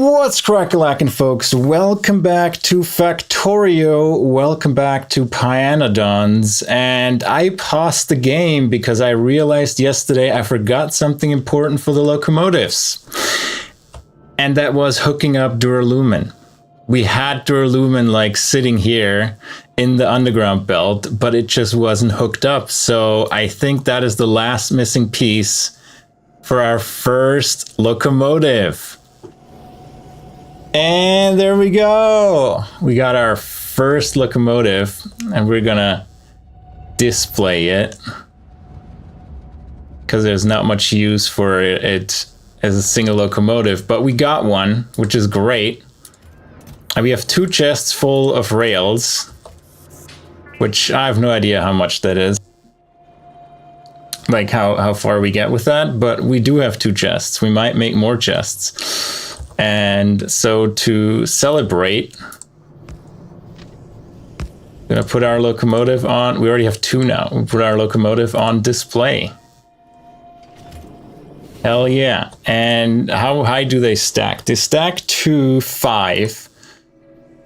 What's crackalackin, folks? Welcome back to Factorio. Welcome back to Pyanodons. And I paused the game because I realized yesterday I forgot something important for the locomotives. And that was hooking up Duralumin. We had Duralumin like sitting here in the underground belt, but it just wasn't hooked up. So I think that is the last missing piece for our first locomotive. And there we go. We got our first locomotive and we're gonna display it because there's not much use for it as a single locomotive, but we got one, which is great. And we have 2 chests full of rails, which I have no idea how much that is. Like how far we get with that, but we do have 2 chests. We might make more chests. And so to celebrate, we're gonna put our locomotive on. We already have 2 now. We put our locomotive on display. Hell yeah. And how high do they stack? They stack to 5.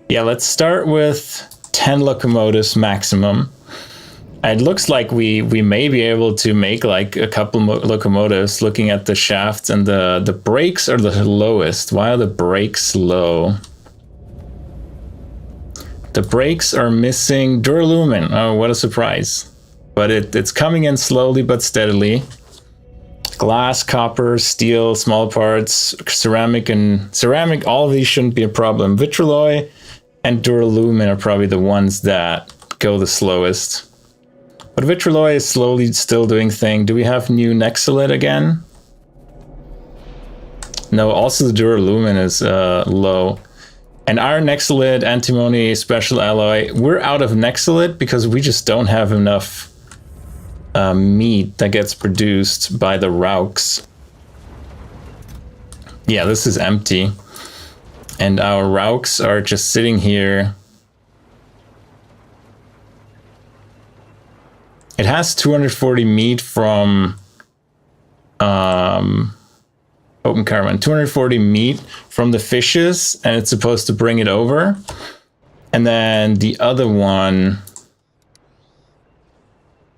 Yeah, let's start with 10 locomotives maximum. It looks like we may be able to make like a couple locomotives looking at the shafts, and the brakes are the lowest. Why are the brakes low? The brakes are missing Duralumin. Oh, what a surprise. But it's coming in slowly but steadily. Glass, copper, steel, small parts, ceramic, all of these shouldn't be a problem. Vitroloi and Duralumin are probably the ones that go the slowest. But Vitroloi is slowly still doing thing. Do we have new Nexilid again? No, also the Duralumin is low. And our Nexilid antimony special alloy, we're out of Nexilid because we just don't have enough meat that gets produced by the Auogs. Yeah, this is empty. And our Auogs are just sitting here. It has 240 meat from open carbon, 240 meat from the fishes, and it's supposed to bring it over. And then the other one,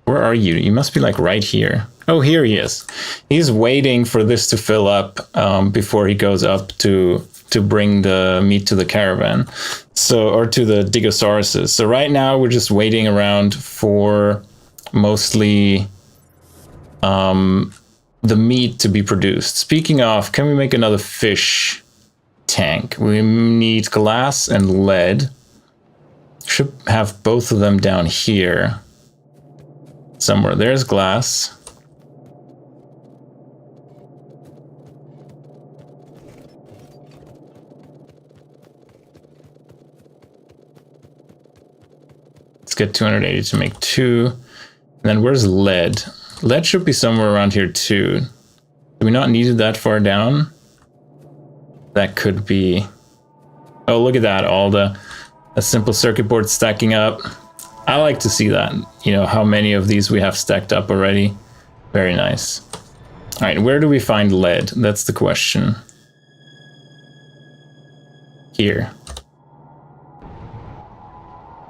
where are you? You must be like right here. Oh, here he is. He's waiting for this to fill up before he goes up to bring the meat to the caravan. So, or to the Digosauruses. So right now we're just waiting around for mostly the meat to be produced. Speaking of, can we make another fish tank? We need glass and lead. Should have both of them down here somewhere. There's glass. Let's get 280 to make 2. And then where's lead? Lead should be somewhere around here too. Do we not need it that far down? That could be... Oh, look at that. All the simple circuit board stacking up. I like to see that. You know, how many of these we have stacked up already. Very nice. All right, where do we find lead? That's the question. Here.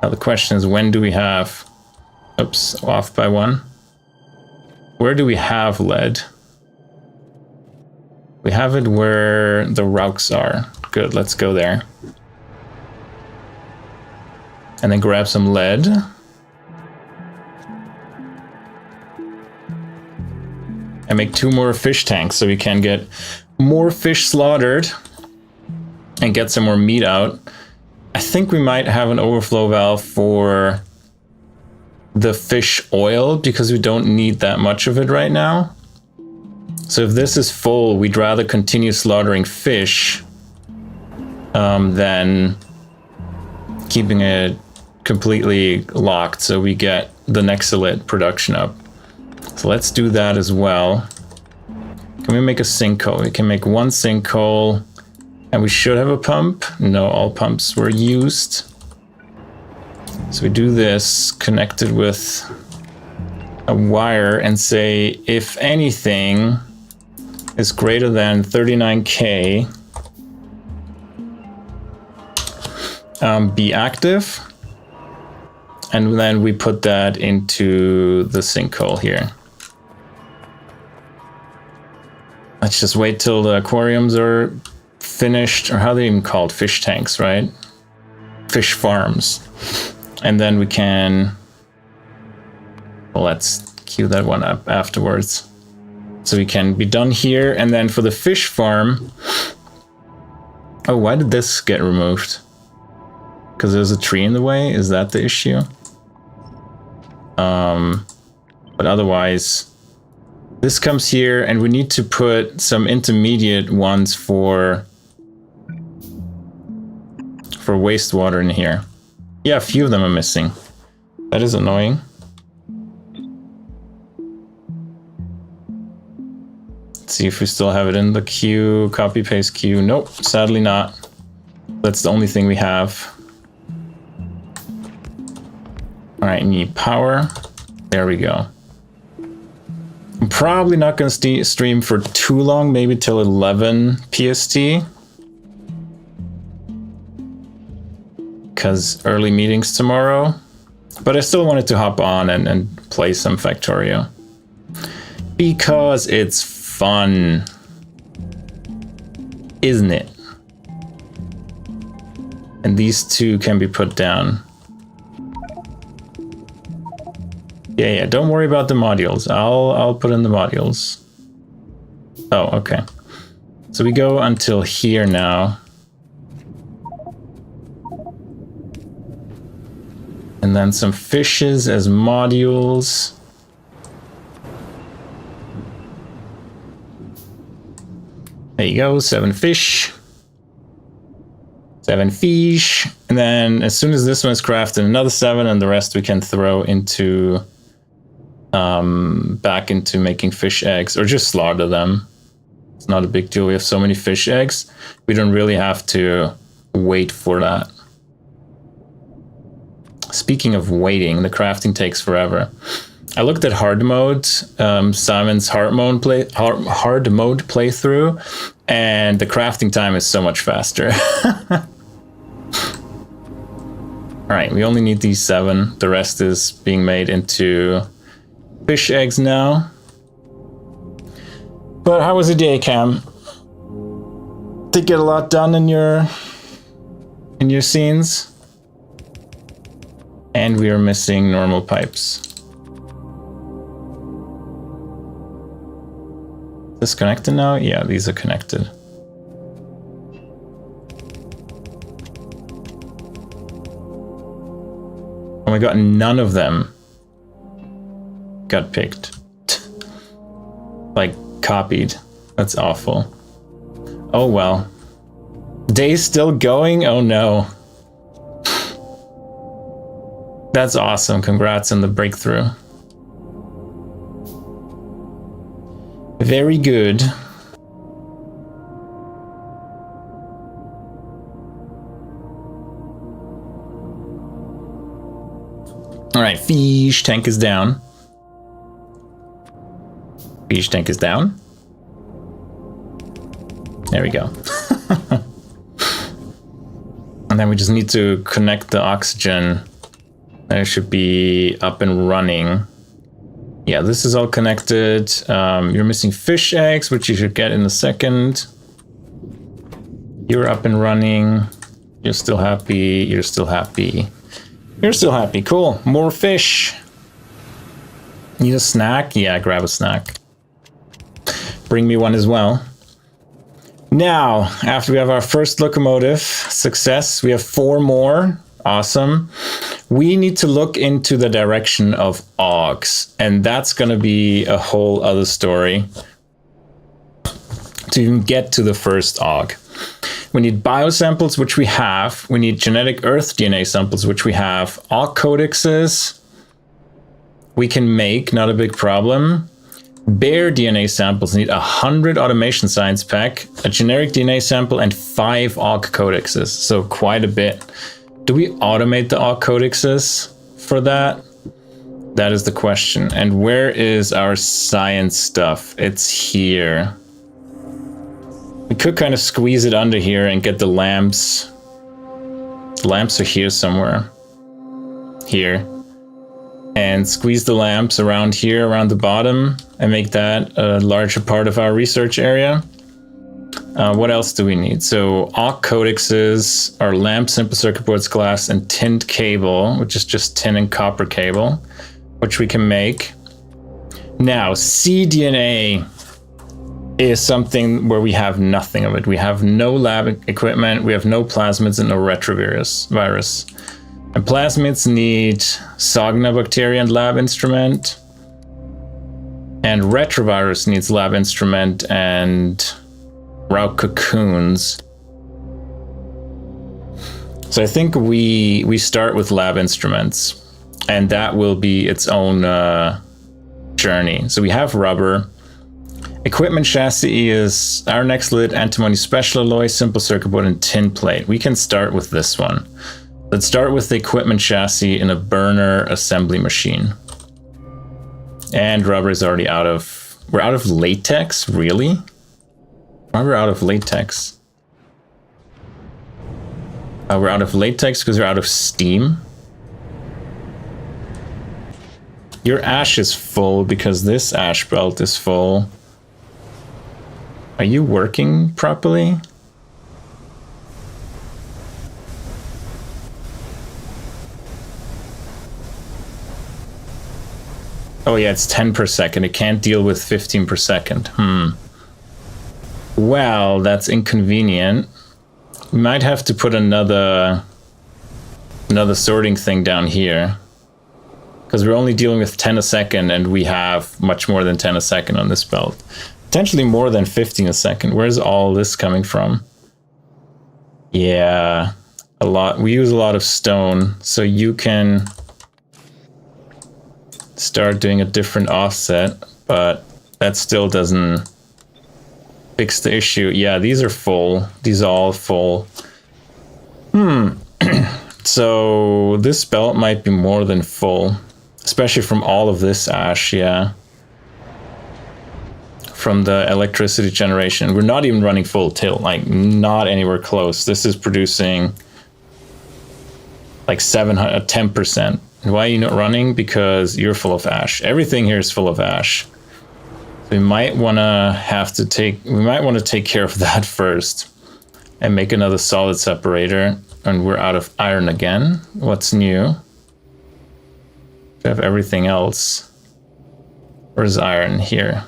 Now the question is, when do we have... Oops, off by 1. Where do we have lead? We have it where the Auogs are. Good, let's go there. And then grab some lead. And make 2 more fish tanks so we can get more fish slaughtered and get some more meat out. I think we might have an overflow valve for the fish oil because we don't need that much of it right now. So if this is full, we'd rather continue slaughtering fish than keeping it completely locked so we get the Nexilid production up. So let's do that as well. Can we make a sinkhole? We can make 1 sinkhole, and we should have a pump. No, all pumps were used. So we do this connected with a wire and say if anything is greater than 39K, be active. And then we put that into the sinkhole here. Let's just wait till the aquariums are finished, or how are they even called? Fish tanks, right? Fish farms. And then we can, well, let's queue that one up afterwards. So we can be done here. And then for the fish farm, oh, why did this get removed? Because there's a tree in the way? Is that the issue? But otherwise, this comes here, and we need to put some intermediate ones for wastewater in here. Yeah, a few of them are missing. That is annoying. Let's see if we still have it in the queue. Copy paste queue. Nope, sadly not. That's the only thing we have. All right, need power. There we go. I'm probably not going to stream for too long, maybe till 11 PST. Because early meetings tomorrow. But I still wanted to hop on and play some Factorio. Because it's fun. Isn't it? And these two can be put down. Yeah, don't worry about the modules. I'll put in the modules. Oh, okay. So we go until here now. And then some fishes as modules. There you go, 7 fish. 7 fish. And then as soon as this one's crafted, another 7, and the rest we can throw into back into making fish eggs, or just slaughter them. It's not a big deal. We have so many fish eggs, we don't really have to wait for that. Speaking of waiting, the crafting takes forever. I looked at hard mode, Simon's hard mode playthrough, and the crafting time is so much faster. All right, we only need these 7. The rest is being made into fish eggs now. But how was your day, Cam? Did you get a lot done in your scenes? And we are missing normal pipes. Is this connected now? Yeah, these are connected. Oh my god, none of them got picked. Like, copied. That's awful. Oh well. Day's still going? Oh no. That's awesome. Congrats on the breakthrough. Very good. All right, fish tank is down. Fish tank is down. There we go. And then we just need to connect the oxygen. And it should be up and running. Yeah, this is all connected. You're missing fish eggs, which you should get in a second. You're up and running. You're still happy. You're still happy. You're still happy. Cool. More fish. Need a snack? Yeah, grab a snack. Bring me one as well. Now, after we have our first locomotive success, we have 4 more. Awesome. We need to look into the direction of Auogs, and that's going to be a whole other story to even get to the first Auog. We need biosamples, which we have. We need genetic Earth DNA samples, which we have. Auog codexes we can make, not a big problem. Bear DNA samples need 100 automation science pack, a generic DNA sample, and 5 Auog codexes, so quite a bit. Do we automate the Auog codexes for that? That is the question. And where is our science stuff? It's here. We could kind of squeeze it under here and get the lamps The lamps are here somewhere. Here. And squeeze the lamps around here, around the bottom, and make that a larger part of our research area. What else do we need? So Auogs codexes, our lamp, simple circuit boards, glass, and tinned cable, which is just tin and copper cable, which we can make. Now, cDNA is something where we have nothing of it. We have no lab equipment, we have no plasmids, and no retrovirus. And plasmids need Sogna bacteria and lab instrument. And retrovirus needs lab instrument and Rauch cocoons. So I think we start with lab instruments, and that will be its own journey. So we have rubber. Equipment chassis is our next lit, antimony special alloy, simple circuit board, and tin plate. We can start with this one. Let's start with the equipment chassis in a burner assembly machine. And rubber is already out of... We're out of latex? Really? Why are we out of latex? We're out of latex because we're out of steam. Your ash is full because this ash belt is full. Are you working properly? Oh yeah, it's 10 per second. It can't deal with 15 per second. Well, that's inconvenient. We might have to put another sorting thing down here. Because we're only dealing with 10 a second, and we have much more than 10 a second on this belt. Potentially more than 15 a second. Where's all this coming from? Yeah, a lot. We use a lot of stone, so you can start doing a different offset, but that still doesn't fix the issue. Yeah, these are full. These are all full. So this belt might be more than full, especially from all of this ash, yeah. From the electricity generation. We're not even running full tilt, like not anywhere close. This is producing like 10%. And why are you not running? Because you're full of ash. Everything here is full of ash. We might want to take care of that first and make another solid separator. And we're out of iron again. What's new? We have everything else. Where's iron? Here.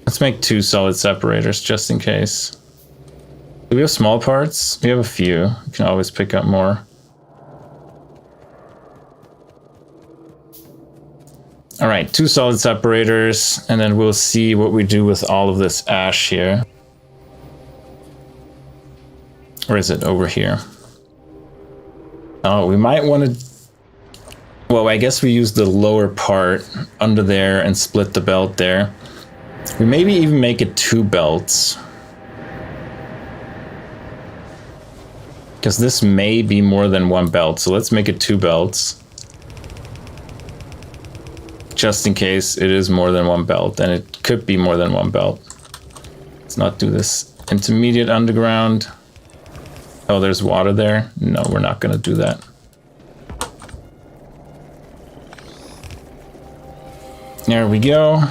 Let's make 2 solid separators just in case. Do we have small parts? We have a few. We can always pick up more. All right, 2 solid separators, and then we'll see what we do with all of this ash here. Where is it? Over here. Oh, we might want to... Well, I guess we use the lower part under there and split the belt there. We maybe even make it 2 belts. Because this may be more than 1 belt, so let's make it 2 belts. Just in case it is more than 1 belt, and it could be more than 1 belt. Let's not do this intermediate underground. Oh, there's water there? No, we're not going to do that. There we go.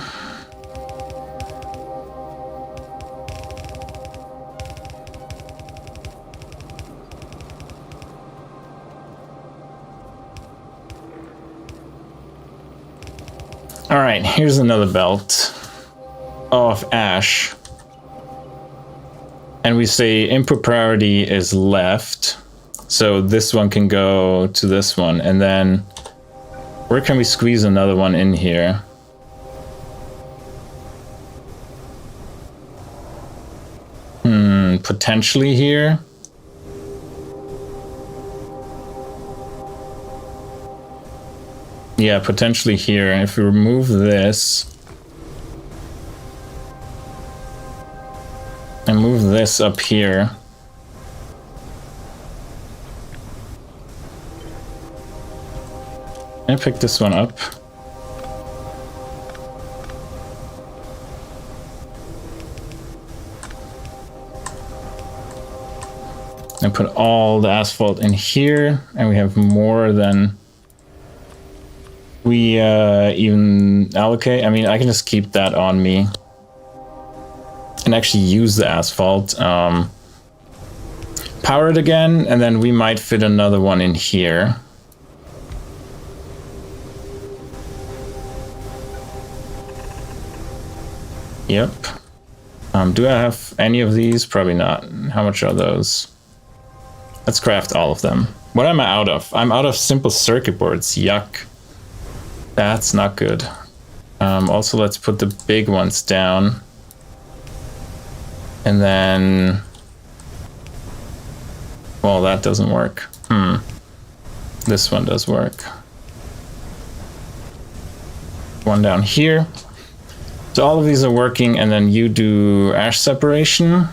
All right, here's another belt of ash. And we say input priority is left. So this one can go to this one. And then where can we squeeze another one in here? Potentially here. Yeah, potentially here. If we remove this and move this up here, I pick this one up. And put all the asphalt in here, and we have more than we even allocate. I mean, I can just keep that on me and actually use the asphalt. Power it again, and then we might fit another one in here. Yep. Do I have any of these? Probably not. How much are those? Let's craft all of them. What am I out of? I'm out of simple circuit boards. Yuck. That's not good. Also, let's put the big ones down. And then... well, that doesn't work. This one does work. One down here. So all of these are working, and then you do ash separation.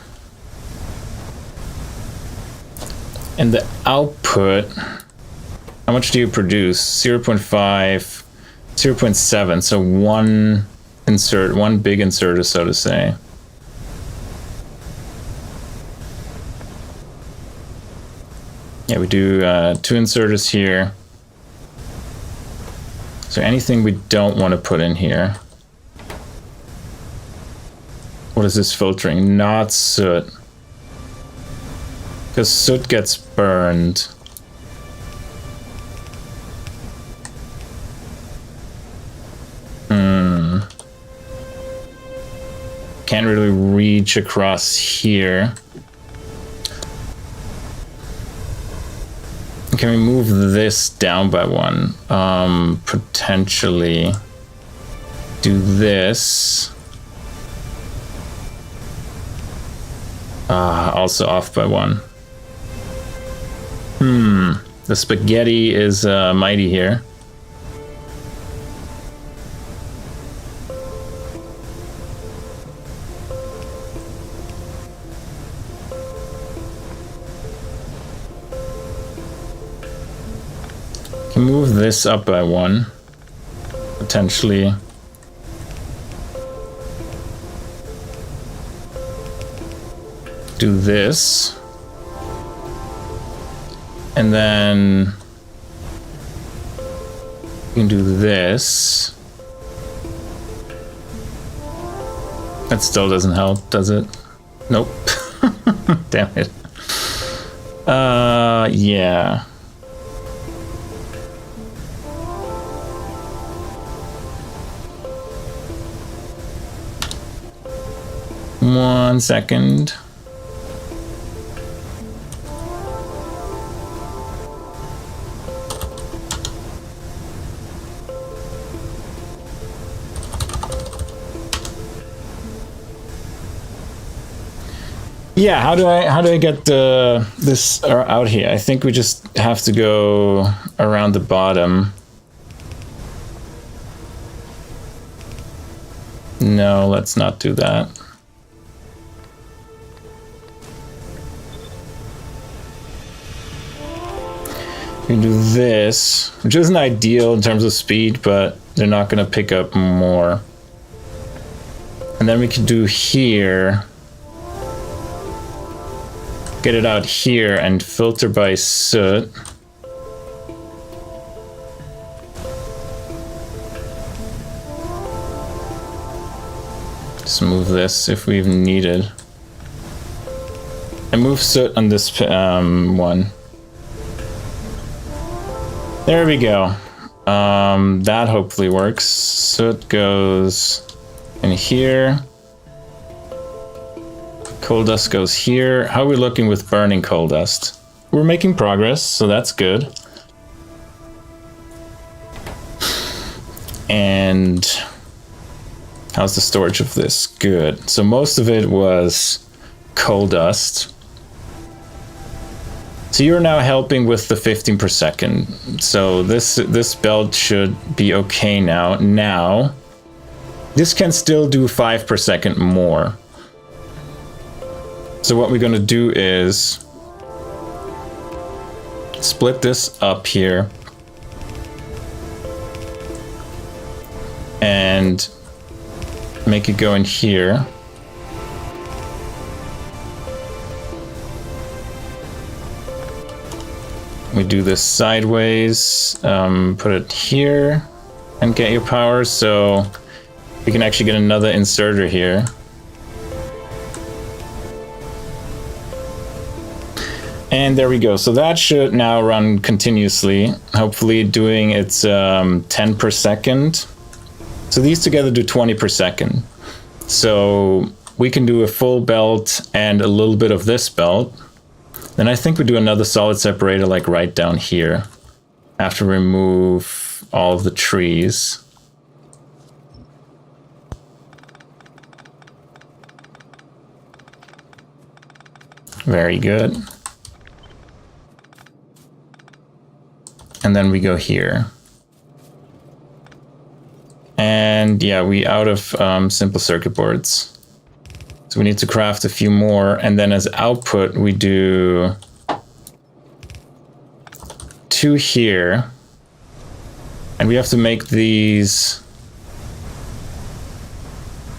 And the output, how much do you produce? 0.5, 0.7, so one insert, one big inserter, so to say. Yeah, we do 2 inserters here. So anything we don't want to put in here. What is this filtering? Not soot. Because soot gets burned. Can't really reach across here. Can we move this down by 1? Potentially do this. Also off by 1. The spaghetti is mighty here. Can move this up by 1. Potentially. Do this. And then you can do this. That still doesn't help, does it? Nope. Damn it. Yeah. One second. Yeah, how do I get this out here? I think we just have to go around the bottom. No, let's not do that. We can do this, which isn't ideal in terms of speed, but they're not going to pick up more. And then we can do here. Get it out here and filter by soot. Just move this if we even need it. And move soot on this one. There we go. That hopefully works. Soot goes in here. Coal dust goes here. How are we looking with burning coal dust? We're making progress, so that's good. And how's the storage of this? Good. So most of it was coal dust. So you're now helping with the 15 per second. So this belt should be okay now. Now, this can still do 5 per second more. So what we're going to do is split this up here and make it go in here. We do this sideways, put it here and get your power, so we can actually get another inserter here. And there we go. So that should now run continuously, hopefully doing its 10 per second. So these together do 20 per second. So we can do a full belt and a little bit of this belt. Then I think we do another solid separator like right down here. I have to remove all of the trees. Very good. And then we go here. And yeah, we out of simple circuit boards. So we need to craft a few more. And then as output, we do 2 here. And we have to make these...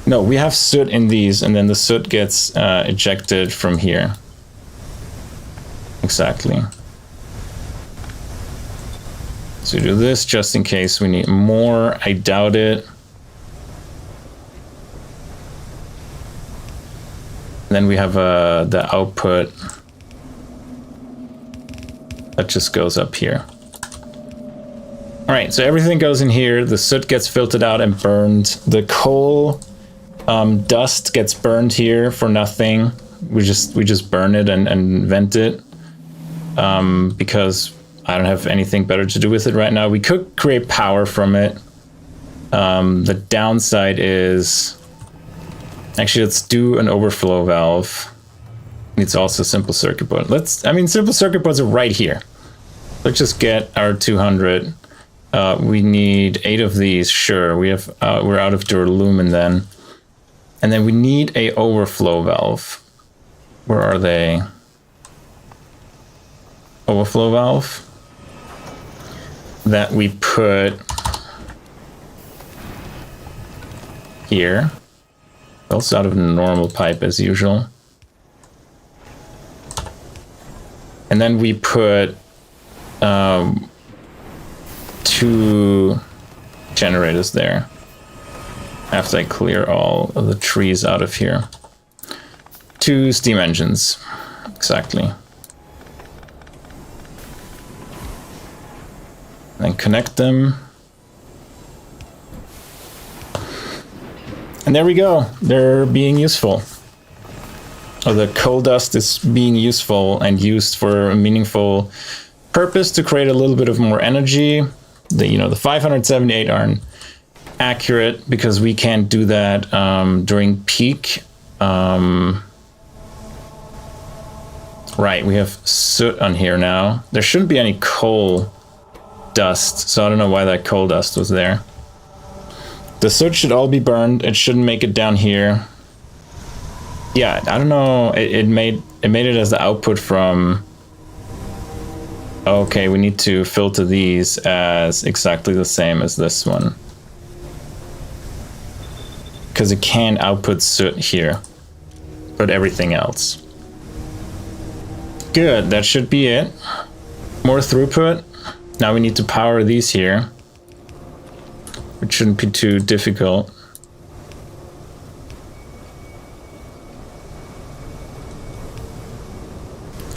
No, we have soot in these, and then the soot gets ejected from here. Exactly. So do this just in case we need more. I doubt it. Then we have the output that just goes up here. All right, so everything goes in here. The soot gets filtered out and burned. The coal dust gets burned here for nothing. We just burn it and vent it because I don't have anything better to do with it right now. We could create power from it. The downside is, actually, let's do an overflow valve. It's also simple circuit board. Simple circuit boards are right here. Let's just get our 200. We need 8 of these. Sure, we're out of duralumin then. And then we need a overflow valve. Where are they? Overflow valve. That we put here. Also out of a normal pipe as usual. And then we put 2 generators there. After I clear all of the trees out of here. 2 steam engines. Exactly. Then connect them. And there we go. They're being useful. Or the coal dust is being useful and used for a meaningful purpose to create a little bit of more energy. The 578 aren't accurate because we can't do that during peak. Right, we have soot on here now. There shouldn't be any coal dust, so I don't know why that coal dust was there. The soot should all be burned. It shouldn't make it down here. Yeah, I don't know. It made it as the output from... Okay, we need to filter these as exactly the same as this one. Because it can output soot here, but everything else. Good, that should be it. More throughput. Now we need to power these here, which shouldn't be too difficult.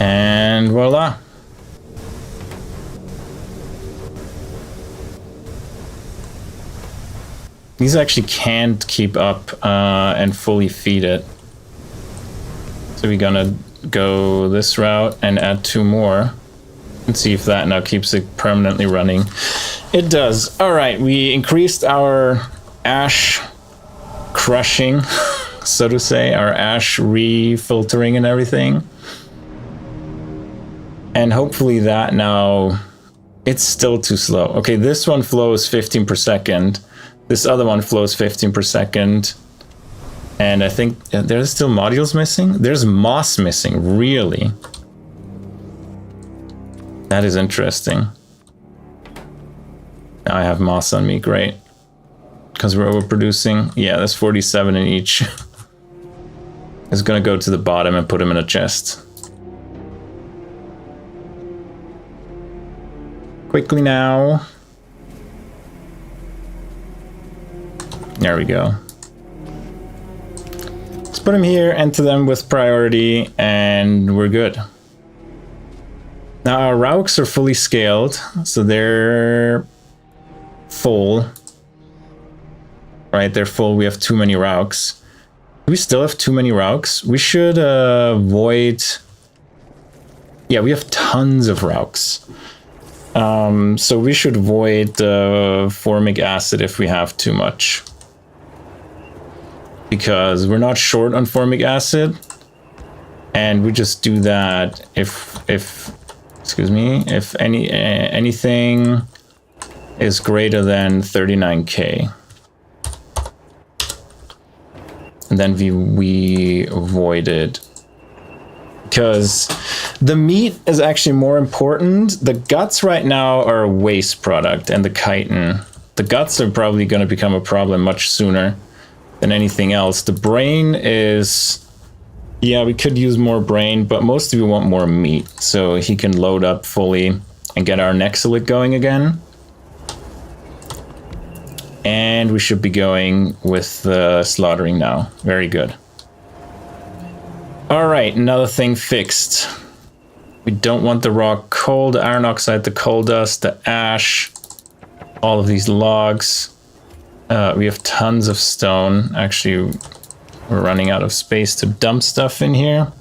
And voila. These actually can't keep up and fully feed it. So we're gonna go this route and add 2 more. And see if that now keeps it permanently running. It does. All right, we increased our ash crushing, so to say, our ash refiltering and everything. And hopefully that now, it's still too slow. Okay, this one flows 15 per second. This other one flows 15 per second. And I think there's still modules missing. There's moss missing, really. That is interesting. Now I have moss on me, great. Because we're overproducing. Yeah, there's 47 in each. It's gonna go to the bottom and put them in a chest. Quickly now. There we go. Let's put them here, enter them with priority, and we're good. Now our Auogs are fully scaled, so they're full. Right, they're full. We have too many Auogs. Do we still have too many Auogs? We should avoid... Yeah, we have tons of Auogs. So we should avoid formic acid if we have too much. Because we're not short on formic acid. And we just do that if anything is greater than 39k. And then we avoid it. Because the meat is actually more important. The guts right now are a waste product, and the chitin. The guts are probably going to become a problem much sooner than anything else. The brain is... Yeah, we could use more brain, but most of you want more meat, so he can load up fully and get our Nexilid going again. And we should be going with the slaughtering now. Very good. All right, another thing fixed. We don't want the raw coal, the iron oxide, the coal dust, the ash, all of these logs. We have tons of stone. Actually, we're running out of space to dump stuff in here.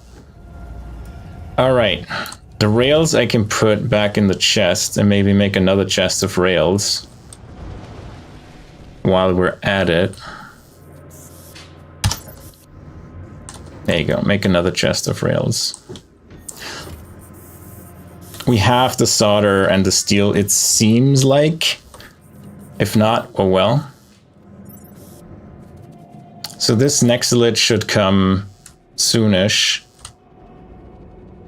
All right, the rails I can put back in the chest and maybe make another chest of rails while we're at it. There you go, make another chest of rails. We have the solder and the steel, it seems like. If not, oh well. So this Nexilid should come soonish.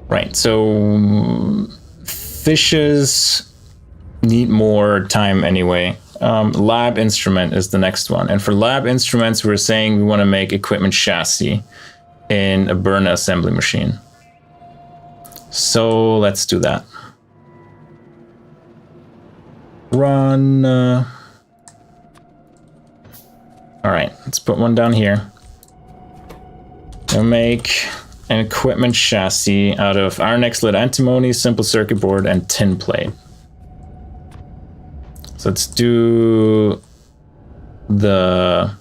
Right, so fishes need more time anyway. Lab instrument is the next one. And for lab instruments, we're saying we want to make equipment chassis in a burner assembly machine. So let's do that. Run. All right, let's put one down here. We'll make an equipment chassis out of iron Nexilid, antimony, simple circuit board, and tin plate. So let's do the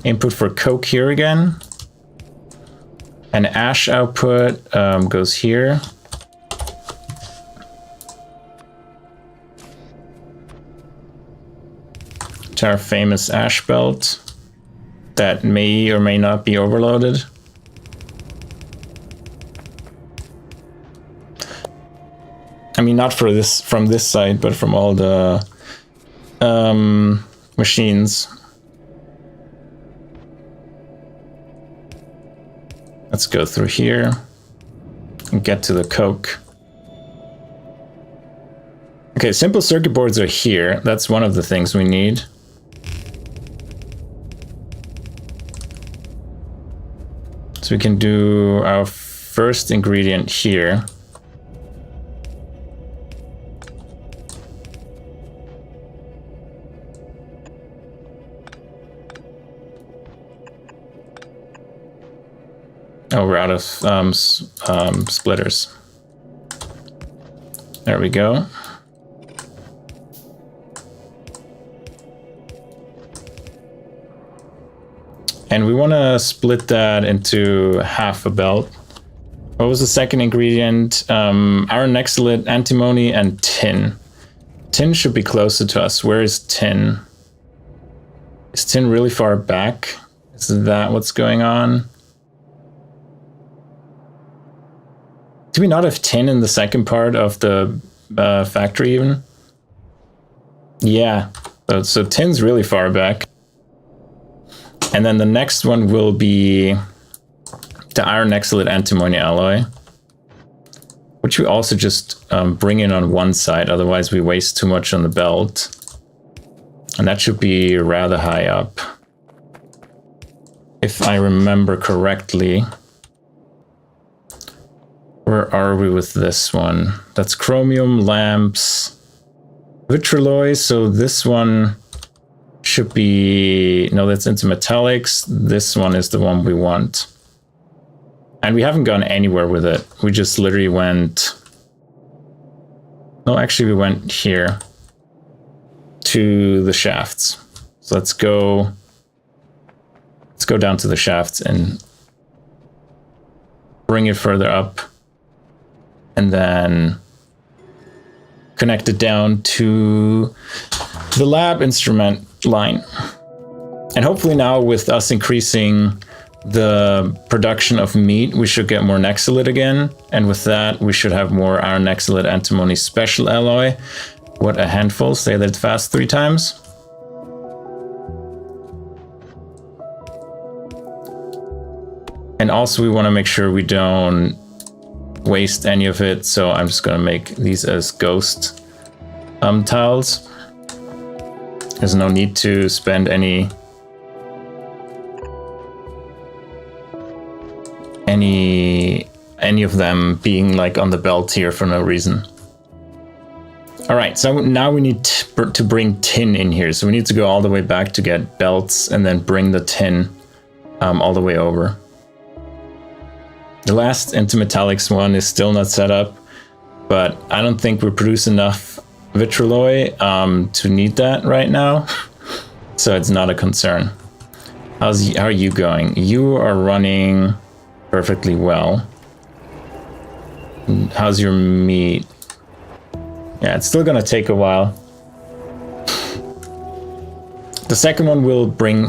input for coke here again. And ash output goes here. To our famous ash belt that may or may not be overloaded. I mean, not for this from this side, but from all the machines. Let's go through here and get to the coke. Okay, simple circuit boards are here. That's one of the things we need. So we can do our first ingredient here. Oh, we're out of splitters. There we go. And we want to split that into half a belt. What was the second ingredient? Iron Nexilid, antimony, and tin. Tin should be closer to us. Where is tin? Is tin really far back? Is that what's going on? Do we not have tin in the second part of the factory even? Yeah, so tin's really far back. And then the next one will be the iron Nexilid antimony alloy, which we also just bring in on one side, otherwise we waste too much on the belt. And that should be rather high up, if I remember correctly. Where are we with this one? That's chromium, lamps, vitrolloy. So this one should be... No, that's into metallics. This one is the one we want. And we haven't gone anywhere with it. We just literally went... No, actually we went here to the shafts. So let's go down to the shafts and bring it further up. And then connect it down to the lab instrument line. And hopefully now with us increasing the production of meat, we should get more Nexilite again. And with that, we should have more iron Nexilite antimony special alloy. What a handful. Say that fast 3 times. And also we want to make sure we don't waste any of it, so I'm just gonna make these as ghost tiles. There's no need to spend any of them being like on the belt here for no reason. All right, so now we need to bring tin in here, so we need to go all the way back to get belts and then bring the tin all the way over. The last into metallics one is still not set up, but I don't think we produce enough vitrolloy to need that right now, so it's not a concern. How are you going? You are running perfectly well. How's your meat? Yeah, it's still gonna take a while. The second one will bring...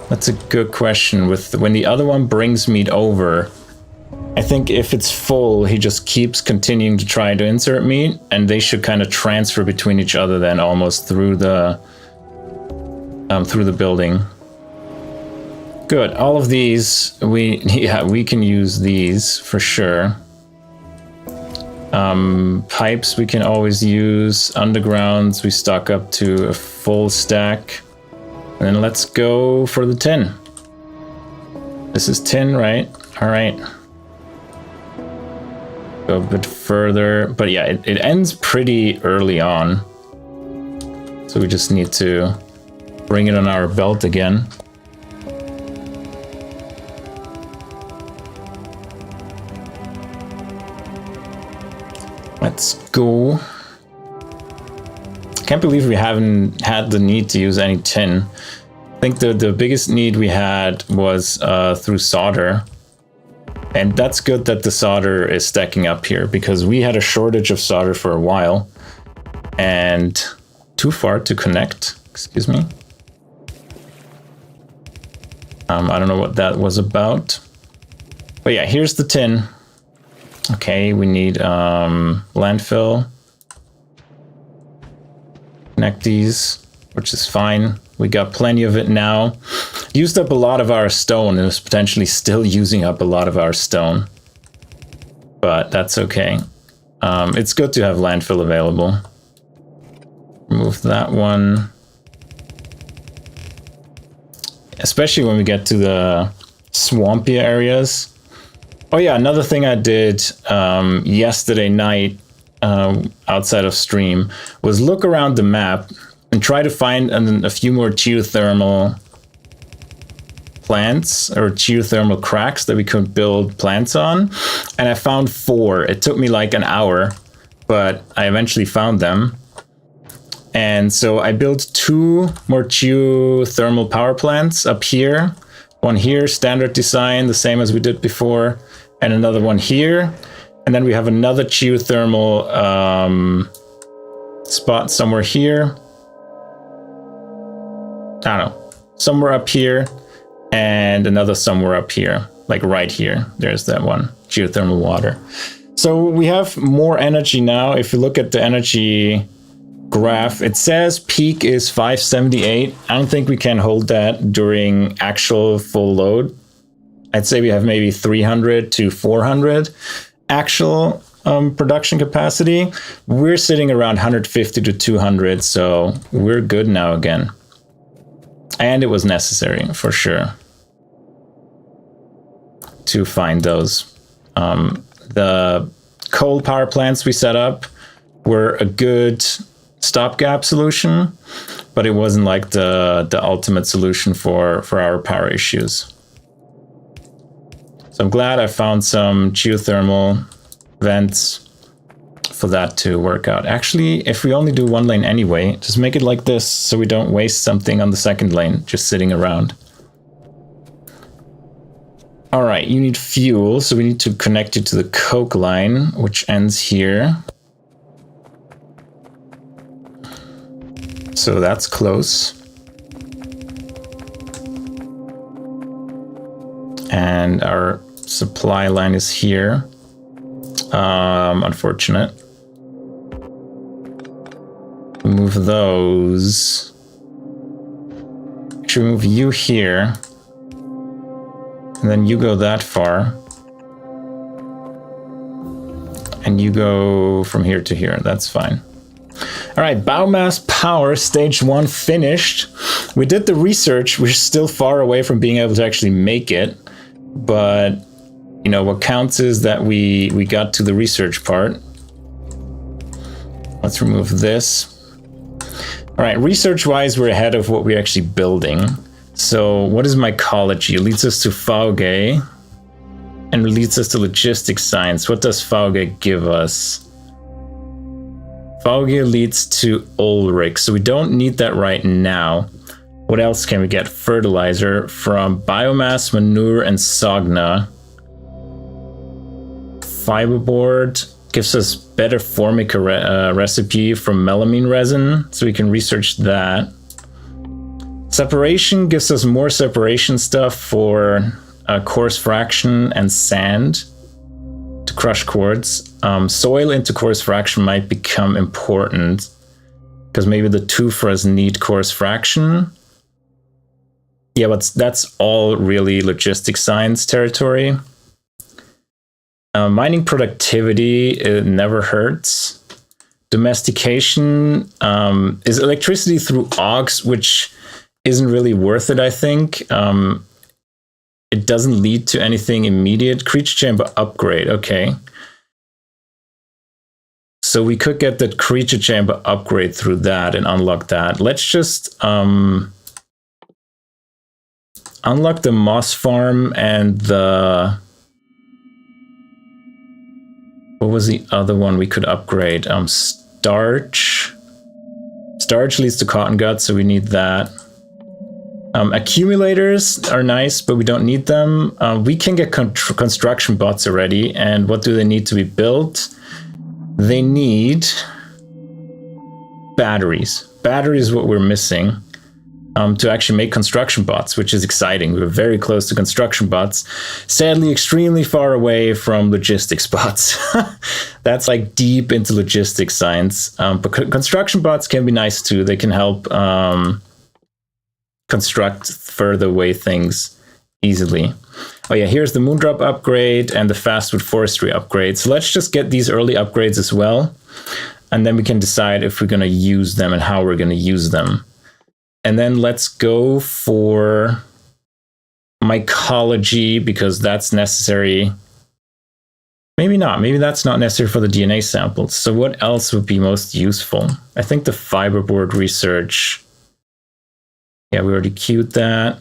That's a good question. When the other one brings meat over, I think if it's full, he just keeps continuing to try to insert meat, and they should kind of transfer between each other then almost through the building. Good. All of these, we can use these for sure. Pipes we can always use. Undergrounds we stock up to a full stack. And then let's go for the tin. This is tin, right? All right. Go a bit further. But yeah, it ends pretty early on. So we just need to bring it on our belt again. Let's go. Can't believe we haven't had the need to use any tin. I think the biggest need we had was through solder. And that's good that the solder is stacking up here, because we had a shortage of solder for a while. And too far to connect, excuse me. I don't know what that was about. But yeah, here's the tin. Okay, we need landfill. Connect these, which is fine. We got plenty of it now. Used up a lot of our stone. It was potentially still using up a lot of our stone. But that's okay. It's good to have landfill available. Remove that one. Especially when we get to the swampy areas. Oh yeah, another thing I did yesterday night outside of stream was look around the map and try to find a few more geothermal plants or geothermal cracks that we could build plants on. And I found 4. It took me like an hour, but I eventually found them. And so I built 2 more geothermal power plants up here. One here, standard design, the same as we did before. And another one here. And then we have another geothermal spot somewhere here. I don't know, somewhere up here, and another somewhere up here, like right here. There's that one, geothermal water. So we have more energy now. If you look at the energy graph, it says peak is 578. I don't think we can hold that during actual full load. I'd say we have maybe 300 to 400 actual production capacity. We're sitting around 150 to 200, so we're good now again. And it was necessary, for sure, to find those. The coal power plants we set up were a good stopgap solution, but it wasn't like the ultimate solution for our power issues. So I'm glad I found some geothermal vents for that to work out. Actually, if we only do one lane anyway, just make it like this so we don't waste something on the second lane just sitting around. All right, you need fuel, so we need to connect it to the coke line, which ends here. So that's close. And our supply line is here. Unfortunate. Move those. Should move you here. And then you go that far. And you go from here to here. That's fine. All right, biomass power stage 1 finished. We did the research. We're still far away from being able to actually make it. But, you know, what counts is that we got to the research part. Let's remove this. All right, research-wise, we're ahead of what we're actually building. So what is mycology? It leads us to Fauge and leads us to logistics science. What does Fauge give us? Fauge leads to Ulrich, so we don't need that right now. What else can we get? Fertilizer from biomass, manure, and Sogna. Fiberboard gives us better formica recipe from melamine resin, so we can research that. Separation gives us more separation stuff for coarse fraction and sand to crush quartz. Soil into coarse fraction might become important because maybe the tufras need coarse fraction. Yeah, but that's all really logistics science territory. Mining productivity, it never hurts. Domestication is electricity through Auogs, which isn't really worth it, I think. It doesn't lead to anything immediate. Creature chamber upgrade, okay. So we could get that creature chamber upgrade through that and unlock that. Let's just unlock the moss farm and the... What was the other one we could upgrade? Starch. Starch leads to cotton guts, so we need that. Accumulators are nice, but we don't need them. We can get construction bots already, and what do they need to be built? They need batteries. Batteries is what we're missing to actually make construction bots, which is exciting. We're very close to construction bots. Sadly, extremely far away from logistics bots. That's like deep into logistics science. But construction bots can be nice too. They can help construct further away things easily. Oh yeah, here's the Moondrop upgrade and the Fastwood Forestry upgrade. So let's just get these early upgrades as well. And then we can decide if we're going to use them and how we're going to use them. And then let's go for mycology, because that's necessary. Maybe not. Maybe that's not necessary for the DNA samples. So what else would be most useful? I think the fiberboard research. Yeah, we already queued that.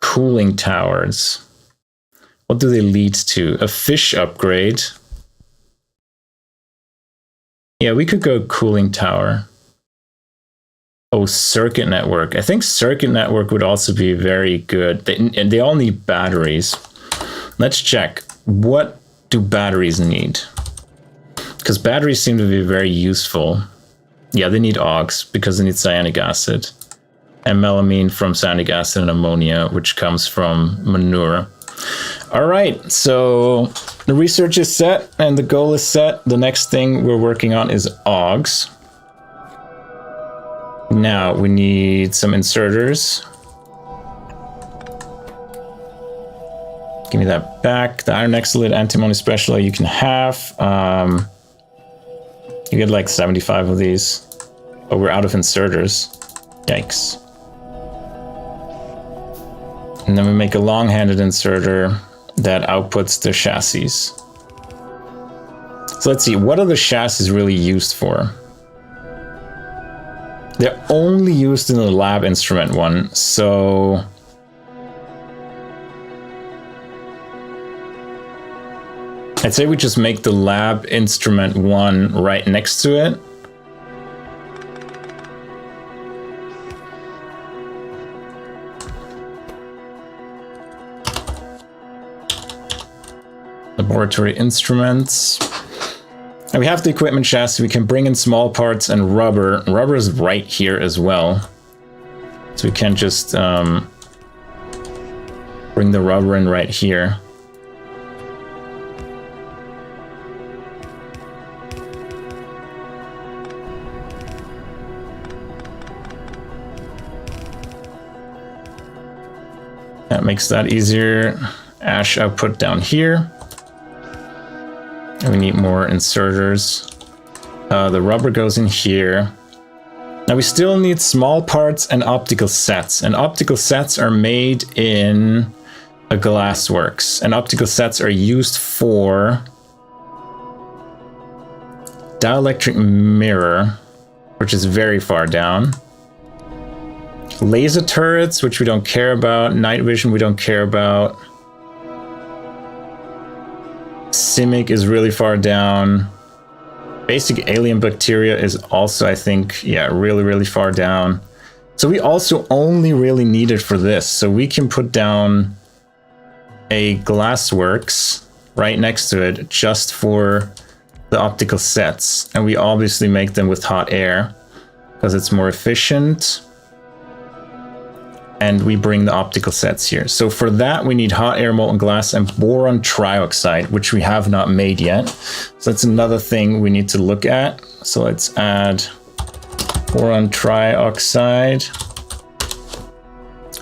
Cooling towers. What do they lead to? A fish upgrade. Yeah, we could go cooling tower. Oh, circuit network. I think circuit network would also be very good. They all need batteries. Let's check. What do batteries need? Because batteries seem to be very useful. Yeah, they need Auogs because they need cyanic acid. And melamine from cyanic acid and ammonia, which comes from manure. All right, so the research is set and the goal is set. The next thing we're working on is Auogs. Now we need some inserters. Give me that back. The iron excellent antimony special you can have. You get like 75 of these. Oh, we're out of inserters. Yikes. And then we make a long-handed inserter. that outputs the chassis. So let's see, what are the chassis really used for? They're only used in the lab instrument one, so I'd say we just make the lab instrument one right next to it. Laboratory instruments. And we have the equipment chassis. We can bring in small parts and rubber. Rubber is right here as well. So we can just bring the rubber in right here. That makes that easier. Ash output down here. And we need more inserters. The rubber goes in here. Now we still need small parts and optical sets. And optical sets are made in a glassworks. And optical sets are used for dielectric mirror, which is very far down. Laser turrets, which we don't care about. Night vision, we don't care about. Simic is really far down. Basic alien bacteria is also, I think, yeah, really, really far down. So we also only really need it for this. So we can put down a glassworks right next to it just for the optical sets. And we obviously make them with hot air because it's more efficient. And we bring the optical sets here. So for that, we need hot air, molten glass, and boron trioxide, which we have not made yet. So that's another thing we need to look at. So let's add boron trioxide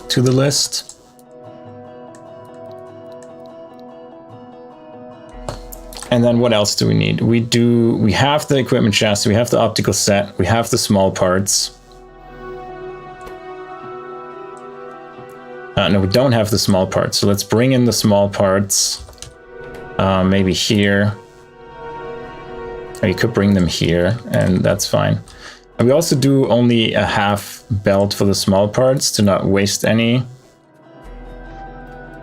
to the list. And then what else do we need? We have the equipment chassis, we have the optical set, we have the small parts. No, we don't have the small parts, so let's bring in the small parts. Maybe here. Or you could bring them here, and that's fine. And we also do only a half belt for the small parts to not waste any.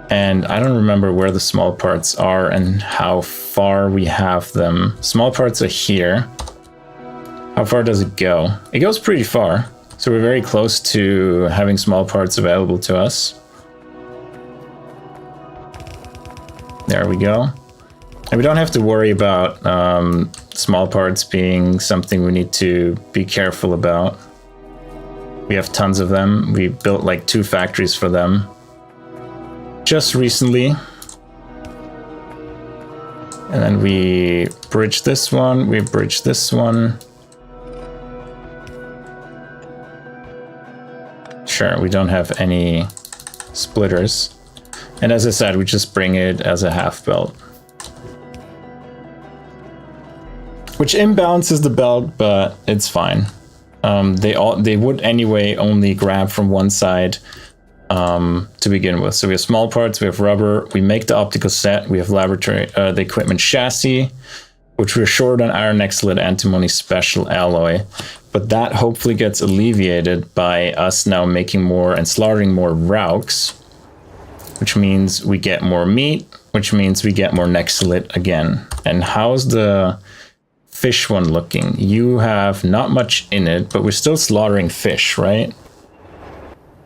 And I don't remember where the small parts are and how far we have them. Small parts are here. How far does it go? It goes pretty far. So we're very close to having small parts available to us. There we go. And we don't have to worry about small parts being something we need to be careful about. We have tons of them. We built like 2 factories for them just recently. And then we bridge this one, we bridge this one. Sure, we don't have any splitters. And as I said, we just bring it as a half belt. Which imbalances the belt, but it's fine. They would anyway only grab from one side to begin with. So we have small parts, we have rubber, we make the optical set, we have laboratory, the equipment chassis, which we're short on iron excellent antimony special alloy. But that hopefully gets alleviated by us now making more and slaughtering more Rauks, which means we get more meat, which means we get more Nexalit again. And how's the fish one looking? You have not much in it, but we're still slaughtering fish, right?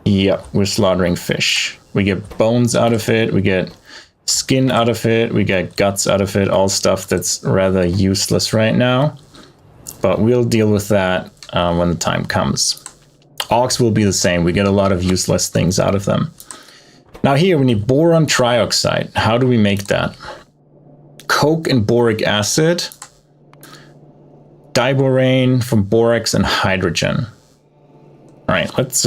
Yep, we're slaughtering fish. We get bones out of it, we get skin out of it, we get guts out of it, all stuff that's rather useless right now. But we'll deal with that when the time comes. Auogs will be the same. We get a lot of useless things out of them. Now here we need boron trioxide. How do we make that? Coke and boric acid. Diborane from borax and hydrogen. All right, let's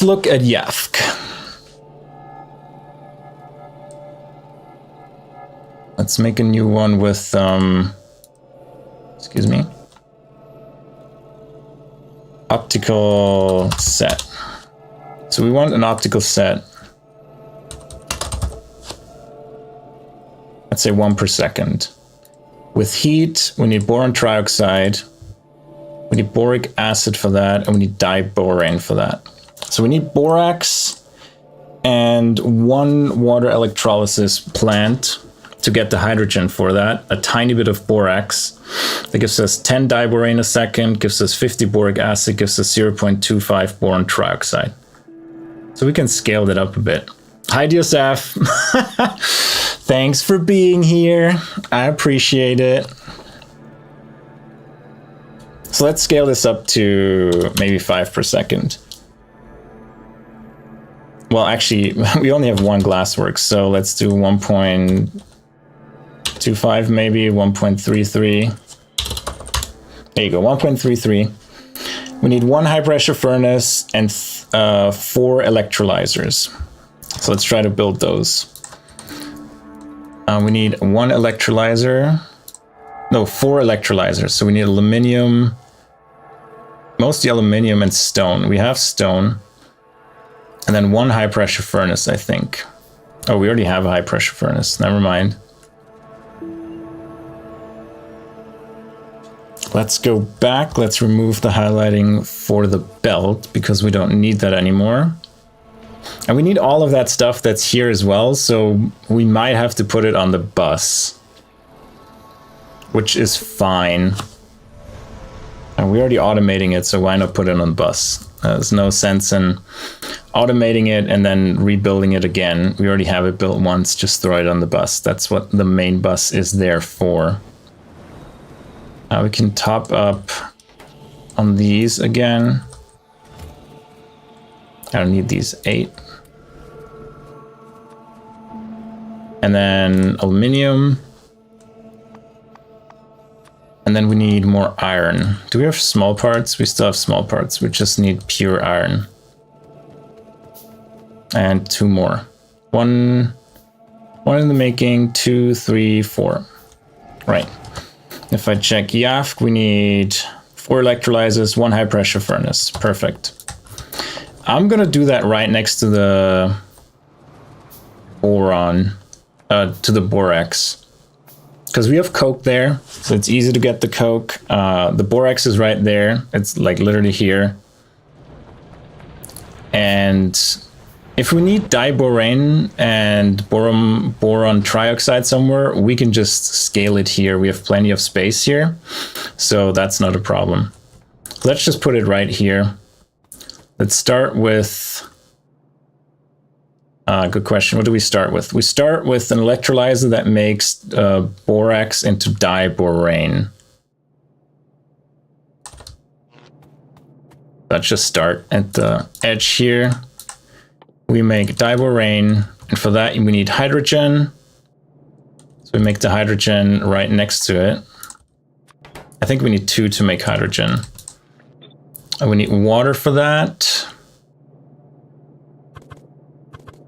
look at Yafk. Let's make a new one with excuse me. Optical set. So we want an optical set. Let's say 1 per second. With heat, we need boron trioxide. We need boric acid for that, and we need diborane for that. So we need borax and 1 water electrolysis plant to get the hydrogen for that. A tiny bit of borax. That gives us 10 diborane a second, gives us 50 boric acid, gives us 0.25 boron trioxide. So we can scale that up a bit. Hi, Diosaf. Thanks for being here. I appreciate it. So let's scale this up to maybe 5 per second. Well, actually, we only have 1 glassworks, so let's do 1.25 maybe, 1.33. There you go, 1.33. We need 1 high pressure furnace and 4 electrolyzers. So let's try to build those. We need 1 electrolyzer. No, 4 electrolyzers. So we need aluminium, mostly aluminium and stone. We have stone. And then 1 high pressure furnace, I think. Oh, we already have a high pressure furnace. Never mind. Let's go back. Let's remove the highlighting for the belt because we don't need that anymore. And we need all of that stuff that's here as well. So we might have to put it on the bus, which is fine. And we're already automating it, so why not put it on the bus? There's no sense in automating it and then rebuilding it again. We already have it built once, just throw it on the bus. That's what the main bus is there for. We can top up on these again. I don't need these 8. And then aluminium. And then we need more iron. Do we have small parts? We still have small parts. We just need pure iron. And 2 more. One in the making, 2, 3, 4. Right. If I check YAFC, we need 4 electrolyzers, 1 high pressure furnace. Perfect. I'm gonna do that right next to the boron, to the borax. Because we have coke there, so it's easy to get the coke. The borax is right there. It's like literally here. And if we need diborane and boron trioxide somewhere, we can just scale it here. We have plenty of space here, so that's not a problem. Let's just put it right here. Let's start with... good question. What do we start with? We start with an electrolyzer that makes borax into diborane. Let's just start at the edge here. We make diborane, and for that we need hydrogen. So we make the hydrogen right next to it. I think we need 2 to make hydrogen. And we need water for that.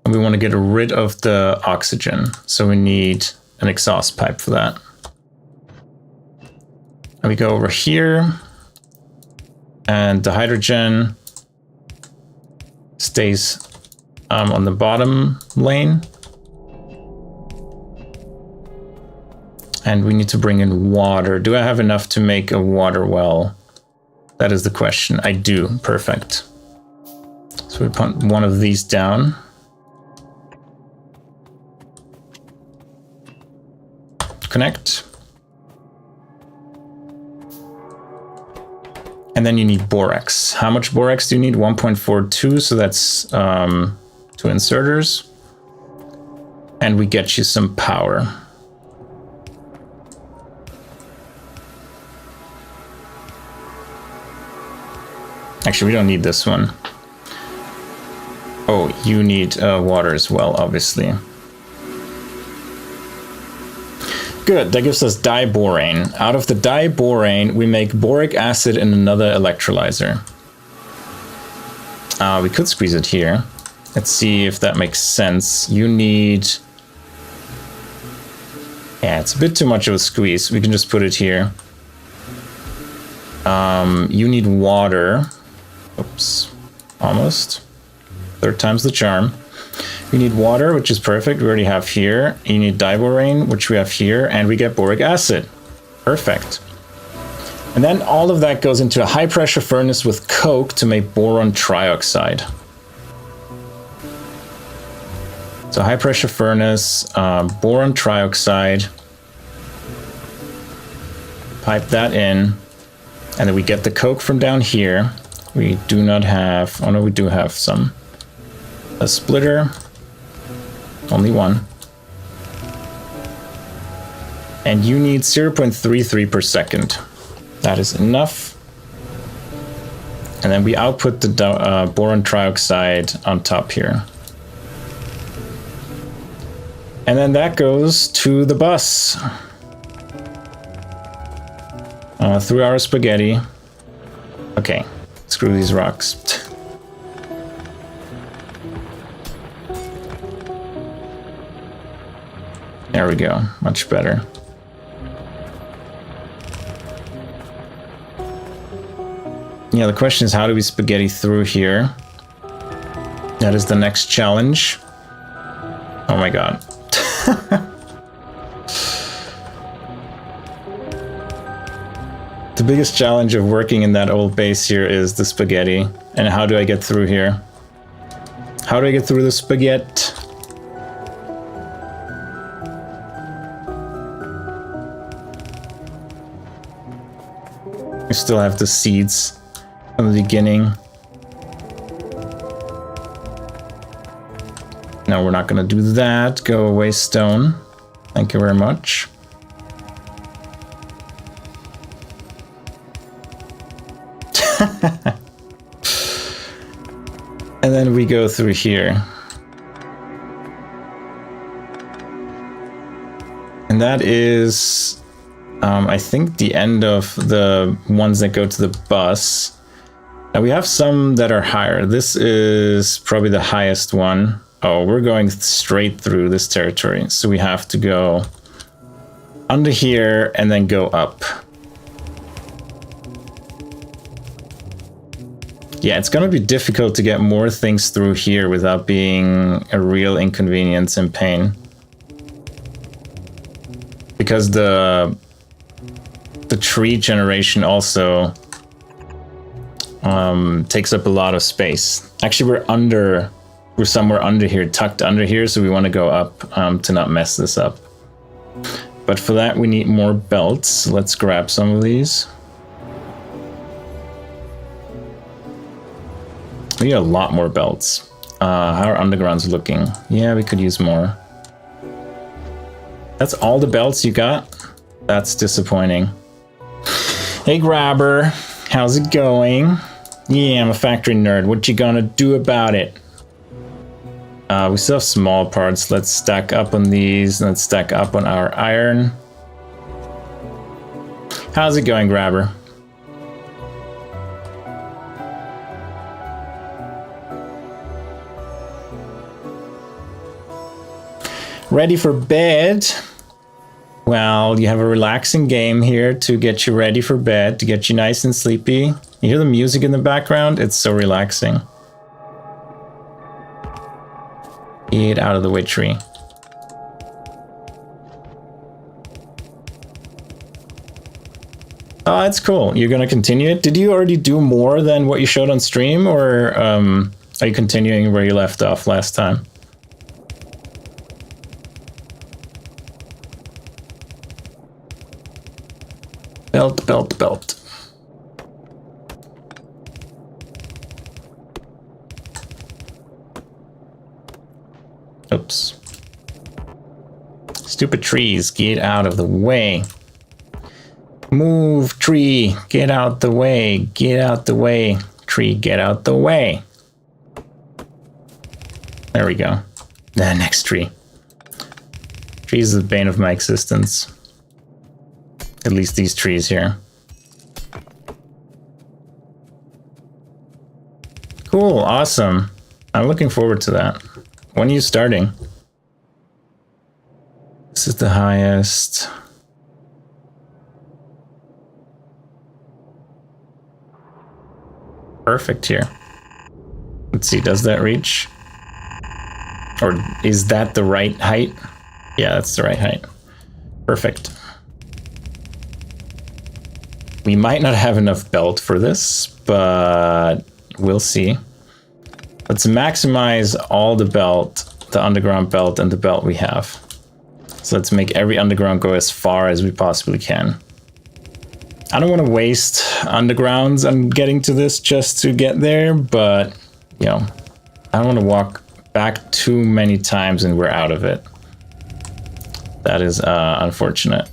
We want to get rid of the oxygen, so we need an exhaust pipe for that. And we go over here, and the hydrogen stays on the bottom lane. And we need to bring in water. Do I have enough to make a water well? That is the question. I do. Perfect. So we put one of these down. Connect. And then you need borax. How much borax do you need? 1.42, so that's 2 inserters. And we get you some power. Actually, we don't need this one. Oh, you need water as well, obviously. Good, that gives us diborane. Out of the diborane, we make boric acid in another electrolyzer. We could squeeze it here. Let's see if that makes sense. You need... Yeah, it's a bit too much of a squeeze. We can just put it here. You need water. Oops, almost. Third time's the charm. We need water, which is perfect. We already have here. You need diborane, which we have here. And we get boric acid. Perfect. And then all of that goes into a high pressure furnace with coke to make boron trioxide. So high pressure furnace, boron trioxide. Pipe that in. And then we get the coke from down here. We do not have, oh no, we do have some. A splitter. Only one. And you need 0.33 per second. That is enough. And then we output the boron trioxide on top here. And then that goes to the bus. Through our spaghetti. Okay, screw these rocks. There we go, much better. Yeah, the question is, how do we spaghetti through here? That is the next challenge. Oh my god. The biggest challenge of working in that old base here is the spaghetti. And how do I get through here? How do I get through the spaghetti? We still have the seeds from the beginning. No, we're not going to do that. Go away, stone. Thank you very much. And then we go through here. And that is, I think, the end of the ones that go to the bus. Now we have some that are higher. This is probably the highest one. Oh, we're going straight through this territory. So we have to go under here and then go up. Yeah, it's going to be difficult to get more things through here without being a real inconvenience and pain. Because the tree generation also takes up a lot of space. Actually, we're somewhere under here, tucked under here, so we want to go up to not mess this up. But for that, we need more belts. Let's grab some of these. We need a lot more belts. How are undergrounds looking? Yeah, we could use more. That's all the belts you got? That's disappointing. Hey, Grabber. How's it going? Yeah, I'm a factory nerd. What you gonna do about it? We still have small parts. Let's stack up on these. Let's stack up on our iron. How's it going, Grabber? Ready for bed? Well, you have a relaxing game here to get you ready for bed, to get you nice and sleepy. You hear the music in the background? It's so relaxing. Get out of the way, tree. Oh, that's cool. You're going to continue it? Did you already do more than what you showed on stream, or are you continuing where you left off last time? Belt, belt, belt. Oops. Stupid trees, get out of the way. Move, tree, get out the way. Get out the way. Tree, get out the way. There we go. The next tree. Trees are the bane of my existence. At least these trees here. Cool, awesome. I'm looking forward to that. When are you starting? This is the highest. Perfect here. Let's see, does that reach? Or is that the right height? Yeah, that's the right height. Perfect. We might not have enough belt for this, but we'll see. Let's maximize all the belt, the underground belt and the belt we have. So let's make every underground go as far as we possibly can. I don't want to waste undergrounds on getting to this just to get there, but, you know, I don't want to walk back too many times and we're out of it. That is unfortunate.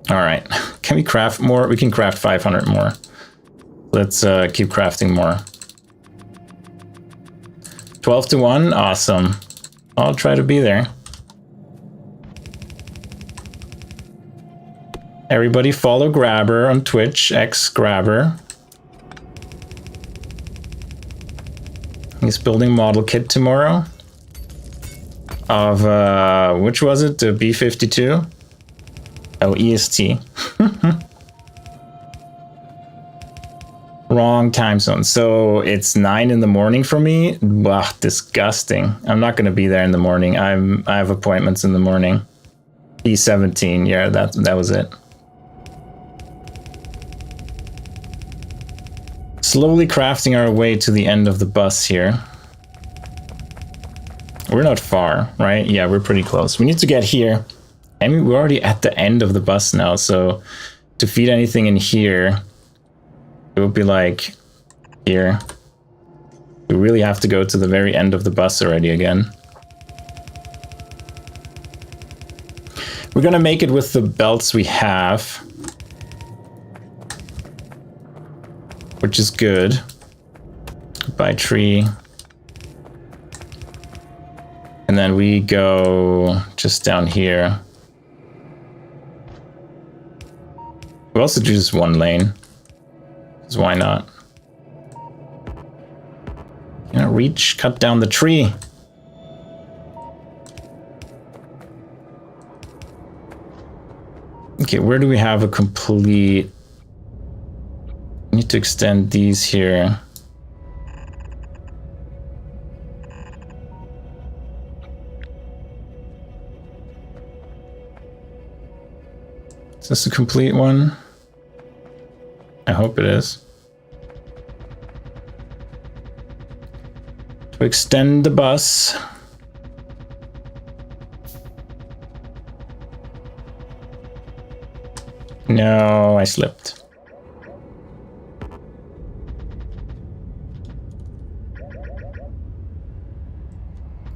All right, can we craft more? We can craft 500 more. Let's keep crafting more. 12 to 1, awesome. I'll try to be there. Everybody follow Grabber on Twitch, xGrabber. He's building model kit tomorrow. Of, which was it? The B-52? Oh, EST. Wrong time zone. So it's 9 in the morning for me. Wow, disgusting. I'm not gonna be there in the morning. I have appointments in the morning. B-17, yeah, that was it. Slowly crafting our way to the end of the bus here. We're not far, right? Yeah, we're pretty close. We need to get here. I mean, we're already at the end of the bus now, so to feed anything in here, it would be like here. We really have to go to the very end of the bus already again. We're gonna make it with the belts we have, which is good. Goodbye, tree. And then we go just down here. We also do just one lane. Because why not? You know, reach, cut down the tree. Okay, where do we have a complete... I need to extend these here. Is this a complete one? I hope it is. To extend the bus. No, I slipped.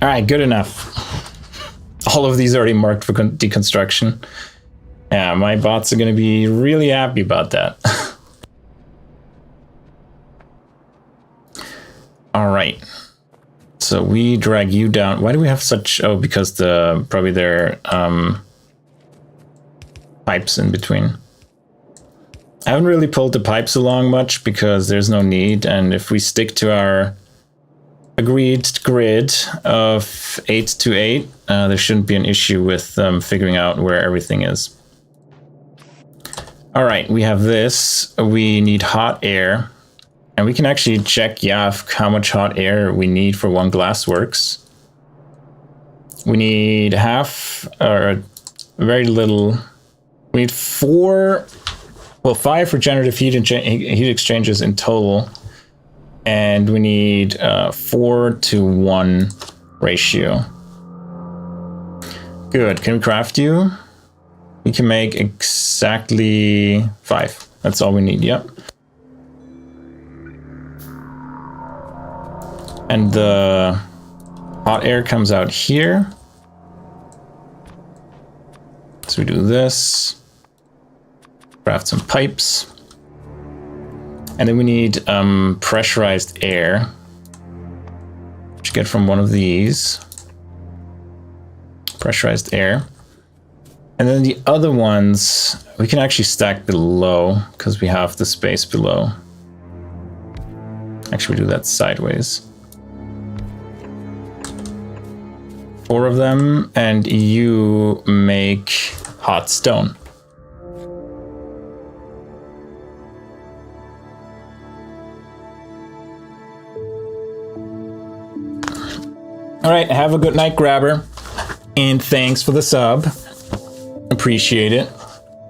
All right, good enough. All of these are already marked for deconstruction. Yeah, my bots are going to be really happy about that. All right. So we drag you down. Why do we have such... Oh, because probably there are pipes in between. I haven't really pulled the pipes along much because there's no need. And if we stick to our agreed grid of 8 to 8, there shouldn't be an issue with figuring out where everything is. All right, we have this. We need hot air. And we can actually check, how much hot air we need for one glassworks. We need half, or very little. We need 5 regenerative heat exchangers in total. And we need 4 to 1 ratio. Good, can we craft you? We can make exactly 5. That's all we need, yep. And the hot air comes out here. So we do this. Craft some pipes. And then we need pressurized air, which you get from one of these. Pressurized air. And then the other ones, we can actually stack below because we have the space below. Actually, we do that sideways. 4 of them, and you make hot stone. All right, have a good night, Grabber. And thanks for the sub. Appreciate it.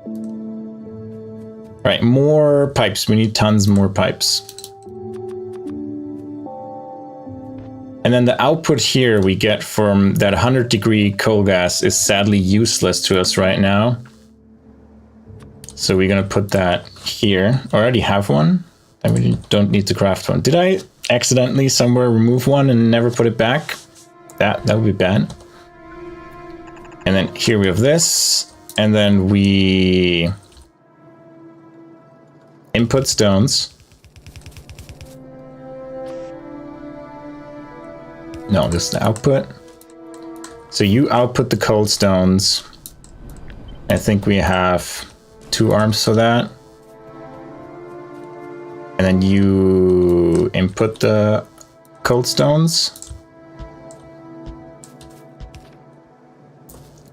All right, more pipes. We need tons more pipes. And then the output here we get from that 100-degree coal gas is sadly useless to us right now. So we're gonna put that here. Already have one, and we don't need to craft one. Did I accidentally somewhere remove one and never put it back? That would be bad. And then here we have this, and then we input stones. No, this is the output. So you output the cold stones. I think we have 2 arms for that. And then you input the cold stones.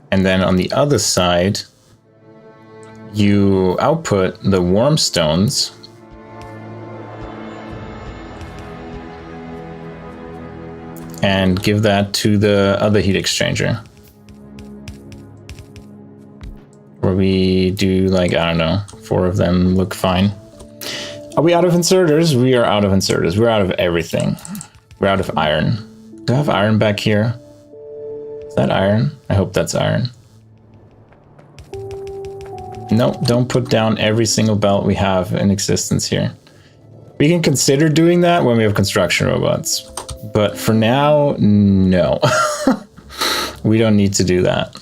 And then on the other side, you output the warm stones. And give that to the other heat exchanger. Where we do like, I don't know, 4 of them look fine. Are we out of inserters? We are out of inserters. We're out of everything. We're out of iron. Do I have iron back here? Is that iron? I hope that's iron. Nope, don't put down every single belt we have in existence here. We can consider doing that when we have construction robots. But for now, no. We don't need to do that.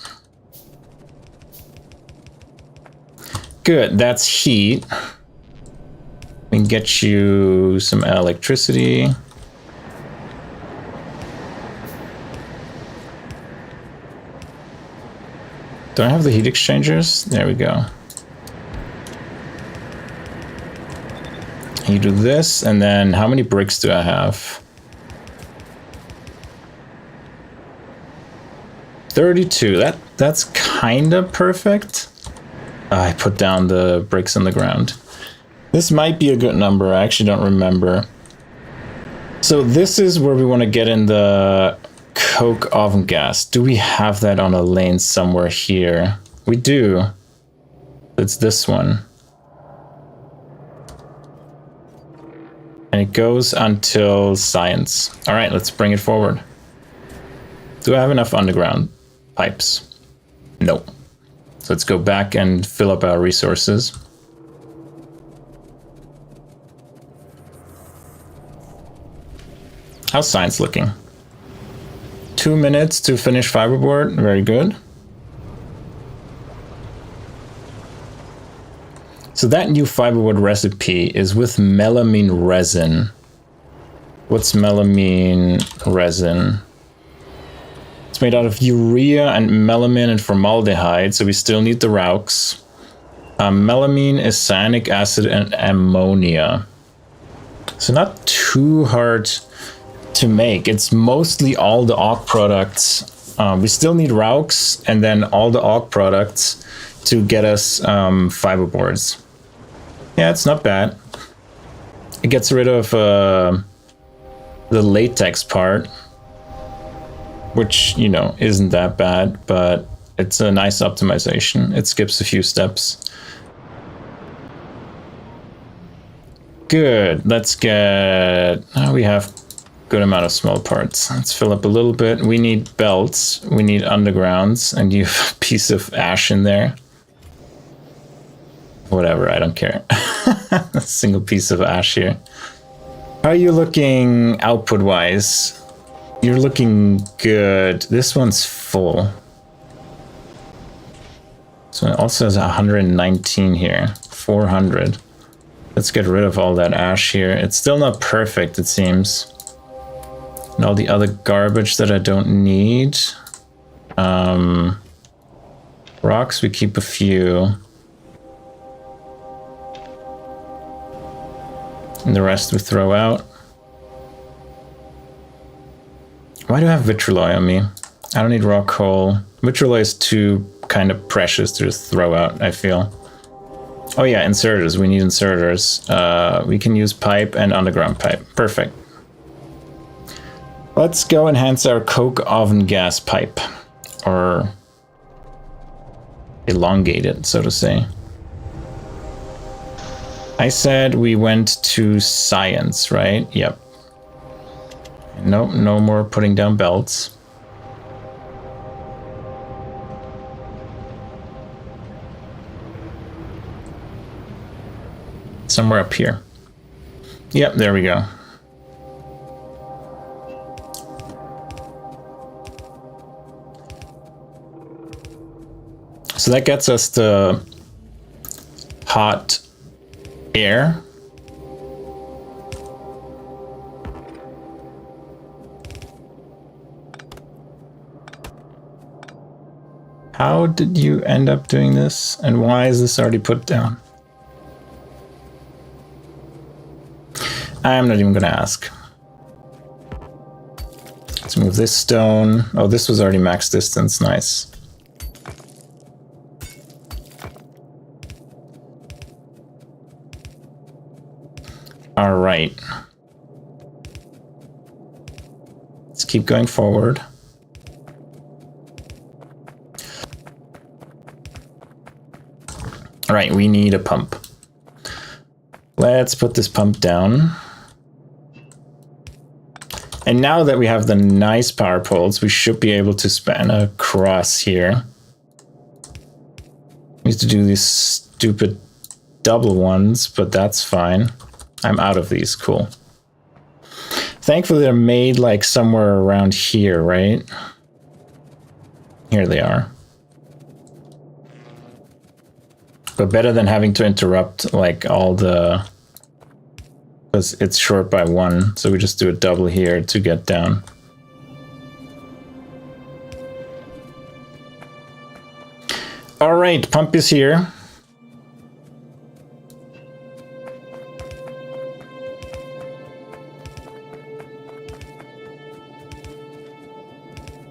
Good, that's heat. We can get you some electricity. Do I have the heat exchangers? There we go. You do this, and then how many bricks do I have? 32. That's kind of perfect. I put down the bricks on the ground. This might be a good number. I actually don't remember. So this is where we want to get in the coke oven gas. Do we have that on a lane somewhere here? We do. It's this one. And it goes until science. All right, let's bring it forward. Do I have enough underground pipes? Nope. So let's go back and fill up our resources. How's science looking? 2 minutes to finish fiberboard. Very good. So that new fiberboard recipe is with melamine resin. What's melamine resin? It's made out of urea and melamine and formaldehyde, so we still need the Auogs. Melamine is cyanic acid and ammonia. So not too hard to make. It's mostly all the Auog products. We still need Auogs and then all the Auog products to get us fiberboards. Yeah, it's not bad. It gets rid of the latex part, which, you know, isn't that bad, but it's a nice optimization. It skips a few steps. Good. Let's get... we have good amount of small parts. Let's fill up a little bit. We need belts. We need undergrounds. And you have a piece of ash in there. Whatever, I don't care. A single piece of ash here. How are you looking output-wise? You're looking good. This one's full. So it also has 119 here. 400. Let's get rid of all that ash here. It's still not perfect, it seems. And all the other garbage that I don't need. Rocks, we keep a few. And the rest we throw out. Why do I have vitriol on me? I don't need raw coal. Vitriol is too kind of precious to just throw out, I feel. Oh yeah, inserters. We need inserters. We can use pipe and underground pipe. Perfect. Let's go enhance our coke oven gas pipe, or elongate it, so to say. I said we went to science, right? Yep. Nope, no more putting down belts. Somewhere up here. Yep, there we go. So that gets us the hot air. How did you end up doing this? And why is this already put down? I'm not even going to ask. Let's move this stone. Oh, this was already max distance. Nice. All right. Let's keep going forward. All right, we need a pump. Let's put this pump down. And now that we have the nice power poles, we should be able to span across here. We need to do these stupid double ones, but that's fine. I'm out of these. Cool. Thankfully, they're made like somewhere around here, right? Here they are. But better than having to interrupt like all the... because it's short by one, so we just do a double here to get down. All right, pump is here.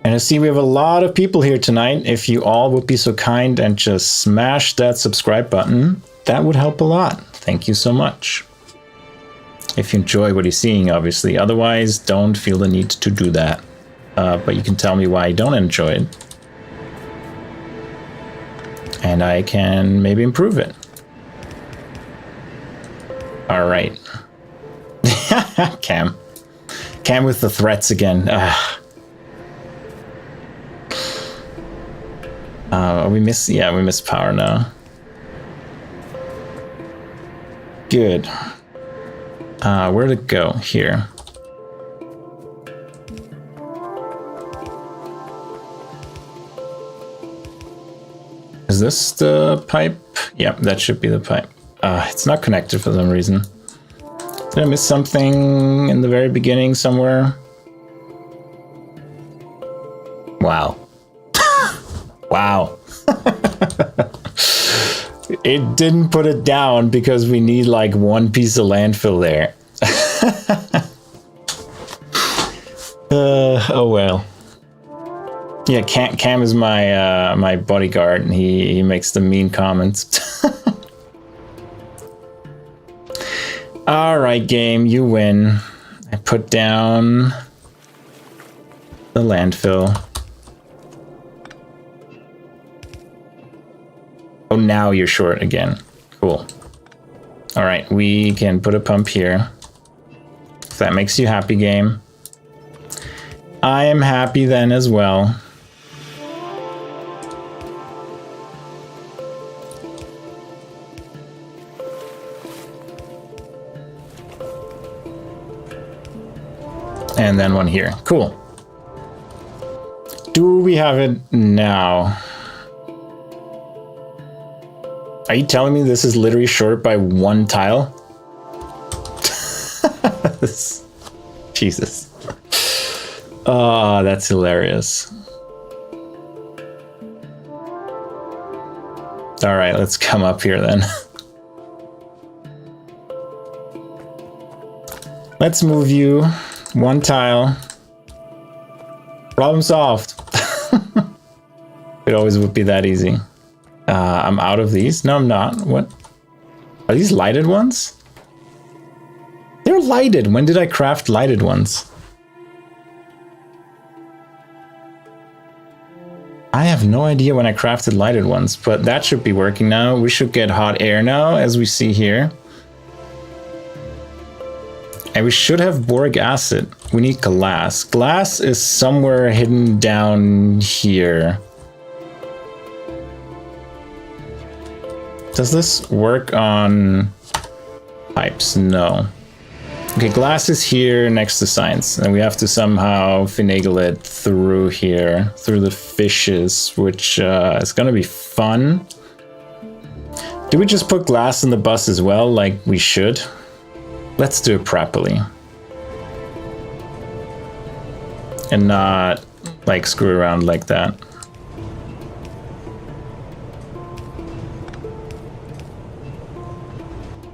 And I see we have a lot of people here tonight. If you all would be so kind and just smash that subscribe button, that would help a lot. Thank you so much. If you enjoy what you're seeing, obviously. Otherwise, don't feel the need to do that. But you can tell me why you don't enjoy it. And I can maybe improve it. All right. Cam. Cam with the threats again. We miss power now. Good. Where to go? Here. Is this the pipe? Yep, that should be the pipe. It's not connected for some reason. Did I miss something in the very beginning somewhere? Wow. Wow. It didn't put it down because we need like one piece of landfill there. Oh well. Yeah, Cam is my my bodyguard, and he makes the mean comments. All right, game, you win. I put down the landfill. Oh, now you're short again. Cool. All right, we can put a pump here. If that makes you happy, game. I am happy then as well. And then one here. Cool. Do we have it now? Are you telling me this is literally short by one tile? Jesus. Oh, that's hilarious. All right, let's come up here then. Let's move you one tile. Problem solved. It always would be that easy. I'm out of these. No, I'm not. What? Are these lighted ones? They're lighted. When did I craft lighted ones? I have no idea when I crafted lighted ones, but that should be working now. We should get hot air now, as we see here. And we should have boric acid. We need glass. Glass is somewhere hidden down here. Does this work on pipes? No. Okay, glass is here next to science, and we have to somehow finagle it through here, through the fishes, which is gonna be fun. Do we just put glass in the bus as well, like we should? Let's do it properly. And not, like, screw around like that.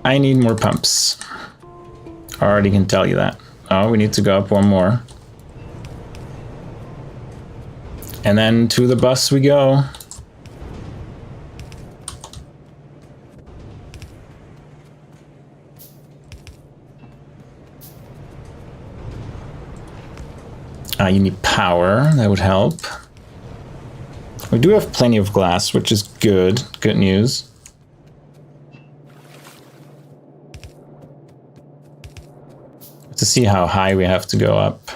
I need more pumps. I already can tell you that. Oh, we need to go up one more. And then to the bus we go. You need power, that would help. We do have plenty of glass, which is good. Good news. To see how high we have to go up.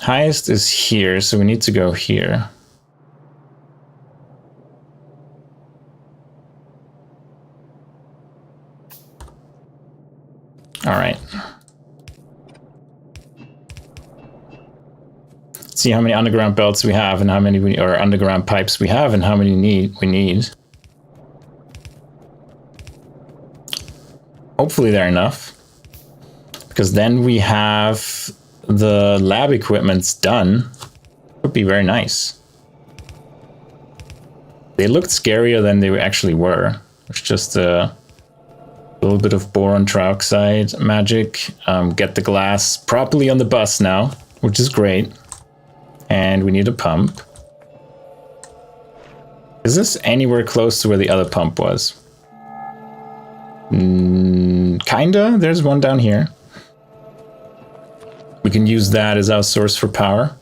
Highest is here, so we need to go here. All right. Let's see how many underground belts we have and how many or underground pipes we have and how many we need. Hopefully they're enough, because then we have the lab equipment's done. Would be very nice. They looked scarier than they actually were. It's just a little bit of boron trioxide magic. Get the glass properly on the bus now, which is great. And we need a pump. Is this anywhere close to where the other pump was? Kinda. There's one down here. We can use that as our source for power.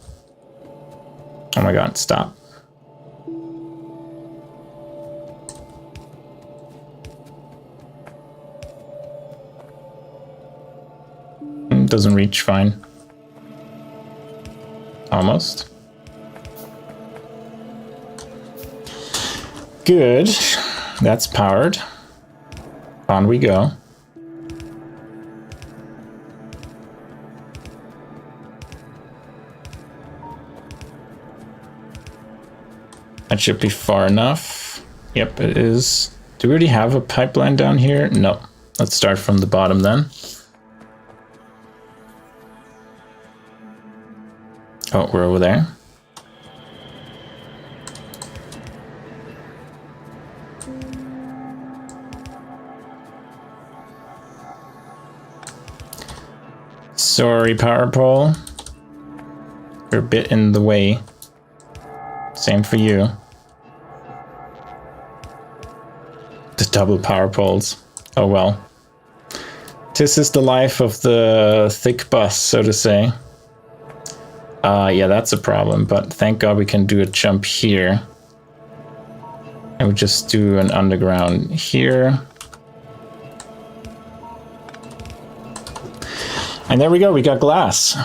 Oh my god, stop. Doesn't reach fine. Almost. Good. That's powered. On we go. That should be far enough. Yep, it is. Do we already have a pipeline down here? No. Let's start from the bottom then. Oh, we're over there. Sorry, power pole. You're a bit in the way. Same for you. The double power poles. Oh well. This is the life of the thick bus, so to say. Yeah, that's a problem, but thank God we can do a jump here. And we just do an underground here. And there we go, we got glass.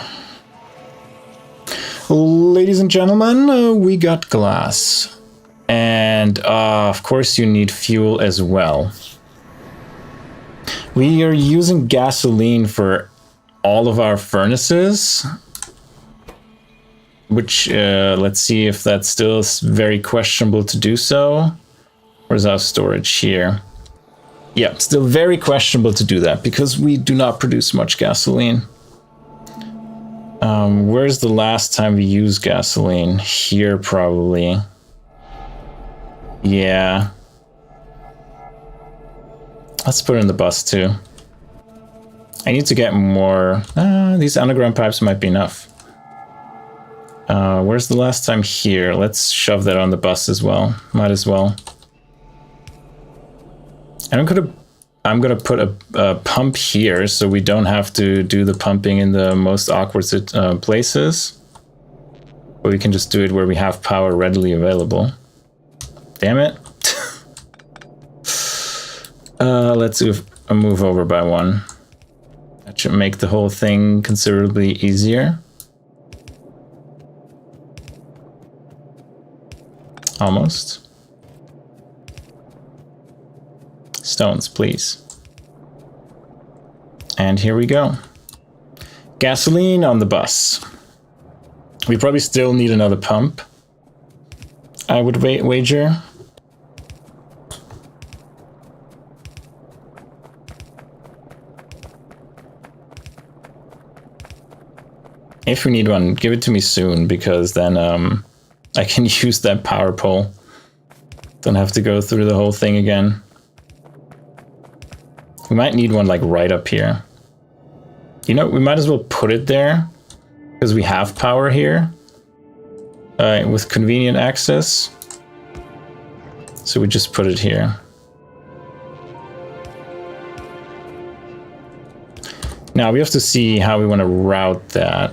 Ladies and gentlemen, we got glass. And of course you need fuel as well. We are using gasoline for all of our furnaces. Which, let's see if that's still very questionable to do so. Where's our storage here? Yeah, still very questionable to do that because we do not produce much gasoline. Where's the last time we used gasoline? Here, probably. Yeah. Let's put it in the bus, too. I need to get more. These underground pipes might be enough. Where's the last time? Here. Let's shove that on the bus as well. Might as well. And I'm gonna I'm gonna put a pump here so we don't have to do the pumping in the most awkward places. But we can just do it where we have power readily available. Damn it. Let's move over by one. That should make the whole thing considerably easier. Almost. Stones, please. And here we go. Gasoline on the bus. We probably still need another pump, I would wager. If we need one, give it to me soon, because then I can use that power pole. Don't have to go through the whole thing again. We might need one like right up here. You know, we might as well put it there because we have power here with convenient access. So we just put it here. Now we have to see how we want to route that.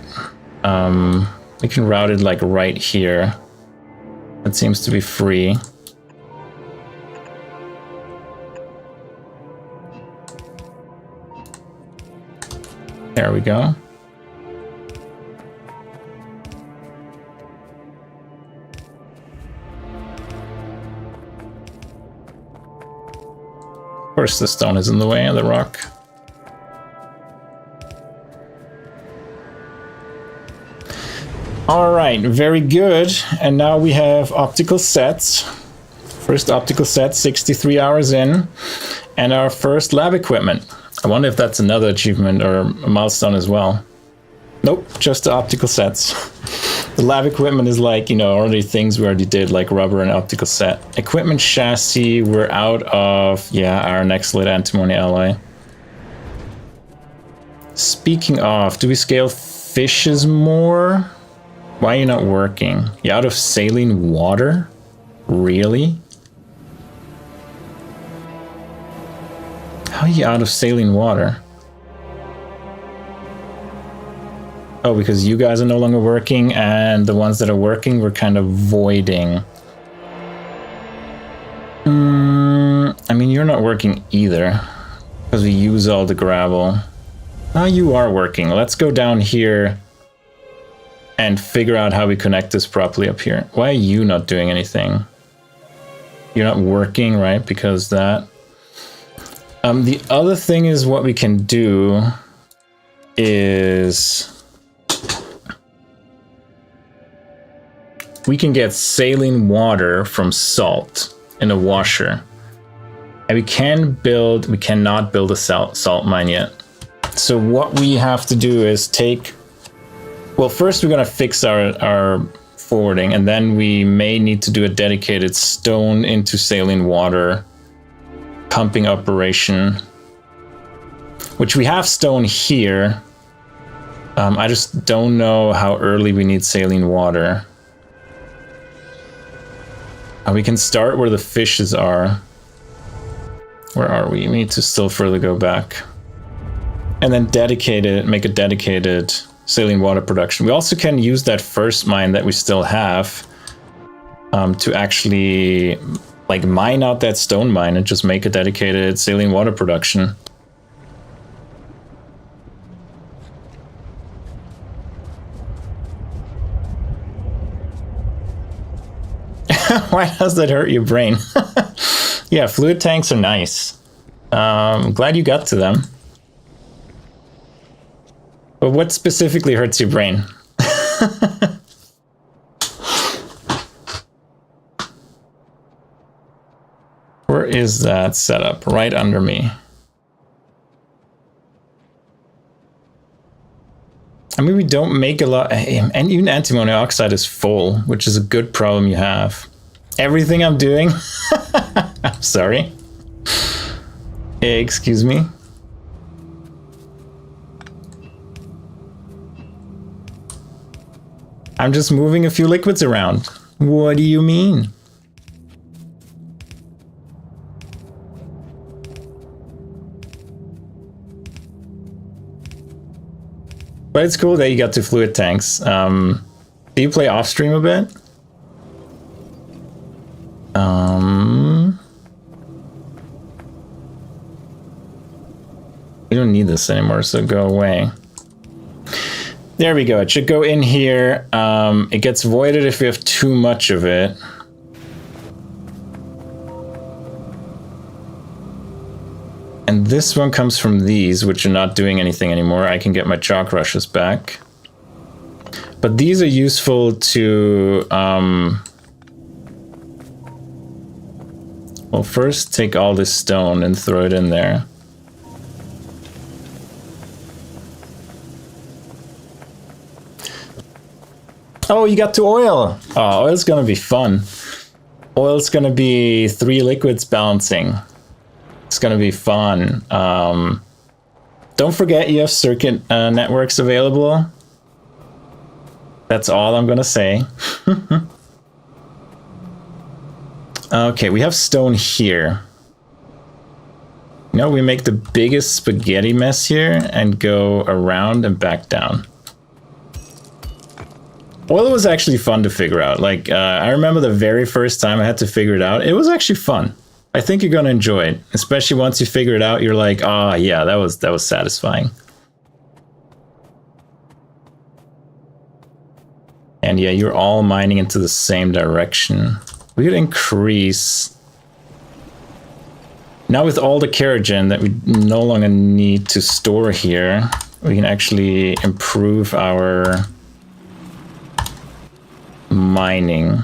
We can route it like right here. That seems to be free. There we go. Of course, the stone is in the way of the rock. All right, very good. And now we have optical sets. First optical set, 63 hours in, and our first lab equipment. I wonder if that's another achievement or a milestone as well. Nope, just the optical sets. The lab equipment is like, you know, already things we already did, like rubber and optical set. Equipment chassis, we're out of, yeah, our next lit antimony alloy. Speaking of, do we scale fishes more? Why are you not working? You out of saline water? Really? How are you out of saline water? Oh, because you guys are no longer working, and the ones that are working we're kind of voiding. I mean, you're not working either, because we use all the gravel. Oh, you are working. Let's go down here and figure out how we connect this properly up here. Why are you not doing anything? You're not working, right? Because that... the other thing is what we can do is we can get saline water from salt in a washer. And we cannot build a salt mine yet. So what we have to do is take, well, first we're gonna fix our forwarding, and then we may need to do a dedicated stone into saline water pumping operation, which we have stone here. I just don't know how early we need saline water. We can start where the fishes are. Where are we? We need to still further go back. And then make a dedicated saline water production. We also can use that first mine that we still have to actually like mine out that stone mine and just make a dedicated saline water production. Why does that hurt your brain? Yeah, fluid tanks are nice. I'm glad you got to them. But what specifically hurts your brain? Where is that setup? Right under me. I mean, we don't make a lot, and even antimony oxide is full, which is a good problem you have. Everything I'm doing? I'm sorry. Excuse me. I'm just moving a few liquids around. What do you mean? But it's cool that you got to fluid tanks. Do you play off stream a bit? We don't need this anymore, so go away. There we go. It should go in here. It gets voided if you have too much of it. And this one comes from these, which are not doing anything anymore. I can get my chalk rushes back. But these are useful to... well, first take all this stone and throw it in there. Oh, you got to oil! Oh, oil's gonna be fun. Oil's gonna be 3 liquids balancing. It's gonna be fun. Don't forget you have circuit networks available. That's all I'm gonna say. Okay, we have stone here. You know, we make the biggest spaghetti mess here and go around and back down. Oil was actually fun to figure out. Like, I remember the very first time I had to figure it out. It was actually fun. I think you're gonna enjoy it, especially once you figure it out. You're like, ah, yeah, that was satisfying. And yeah, you're all mining into the same direction. We could increase. Now with all the kerogen that we no longer need to store here, we can actually improve our mining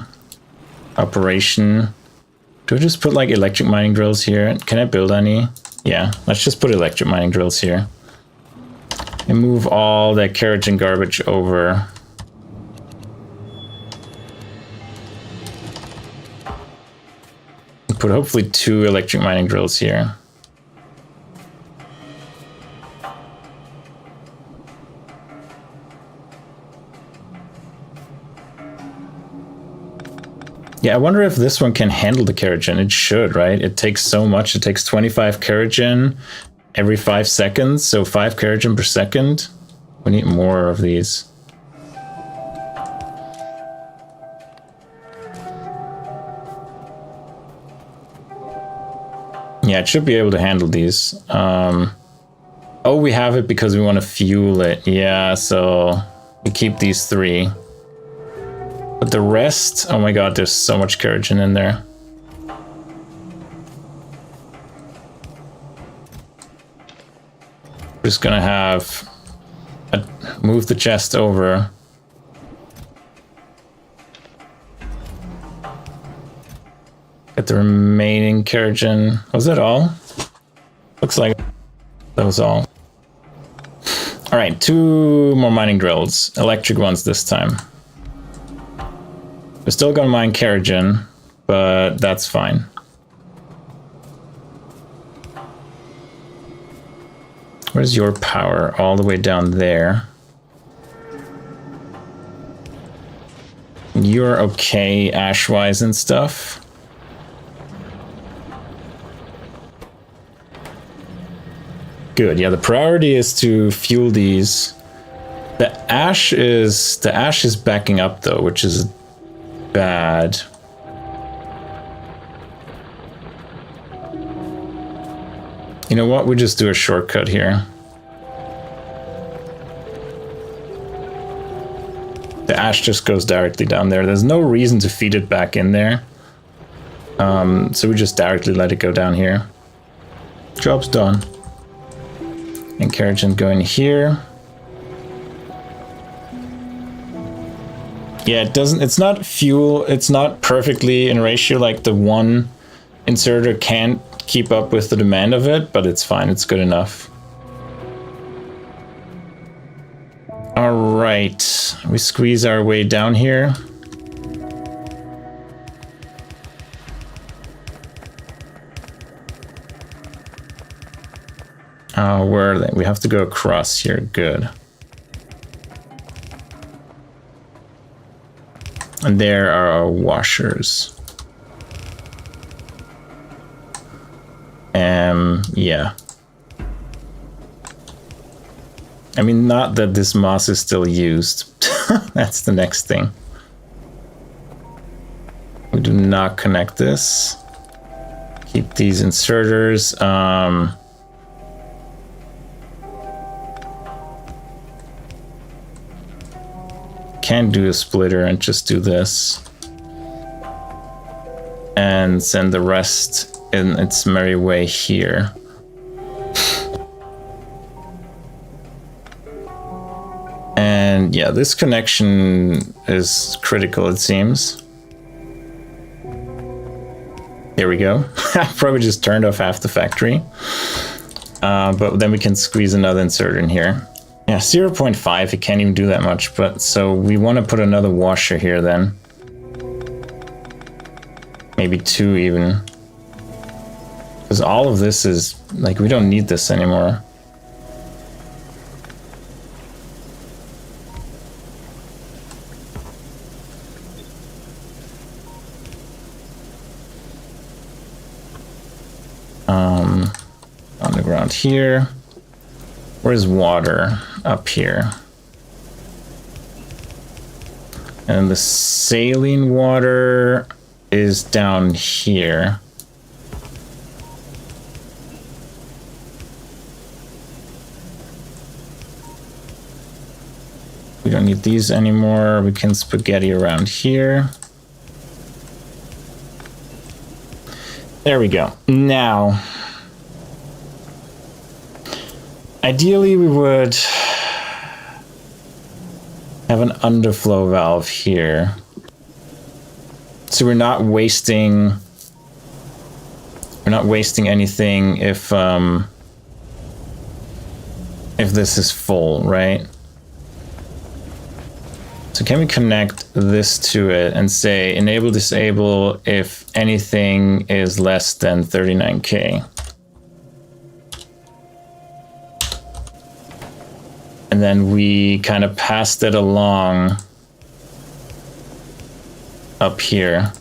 operation. Do I just put like electric mining drills here? Can I build any? Yeah, let's just put electric mining drills here. And move all that kerogen garbage over. Put hopefully 2 electric mining drills here. Yeah, I wonder if this one can handle the kerogen. It should, right? It takes so much. It takes 25 kerogen every 5 seconds, so 5 kerogen per second. We need more of these. Yeah, it should be able to handle these. Oh, we have it because we want to fuel it. Yeah, so we keep these 3. But the rest, oh my god, there's so much kerogen in there. We're just gonna have move the chest over. Get the remaining kerogen. Was that all? Looks like that was all. All right, 2 more mining drills, electric ones this time. We're still gonna mine kerogen, but that's fine. Where's your power? All the way down there. You're okay ash-wise and stuff. Good, yeah, the priority is to fuel these. The ash is backing up though, which is bad. You know what? We just do a shortcut here. The ash just goes directly down there. There's no reason to feed it back in there. So we just directly let it go down here. Job's done. And kerogen going here. Yeah, it's not fuel, it's not perfectly in ratio, like the one inserter can't keep up with the demand of it, but it's fine, it's good enough. All right, we squeeze our way down here. Where are they? We have to go across here, good. And there are our washers. Yeah. I mean, not that this moss is still used. That's the next thing. We do not connect this. Keep these inserters. Can do a splitter and just do this. And send the rest in its merry way here. And yeah, this connection is critical, it seems. Here we go. I probably just turned off half the factory. But then we can squeeze another insert in here. Yeah, 0.5, it can't even do that much. But so we want to put another washer here then. Maybe 2 even. Because all of this is, like, we don't need this anymore. Underground here. Where's water? Up here. And the saline water is down here. We don't need these anymore. We can spaghetti around here. There we go. Now, ideally we would have an underflow valve here. So we're not wasting anything if this is full, right? So can we connect this to it and say enable disable if anything is less than 39K? And then we kind of pass that along up here.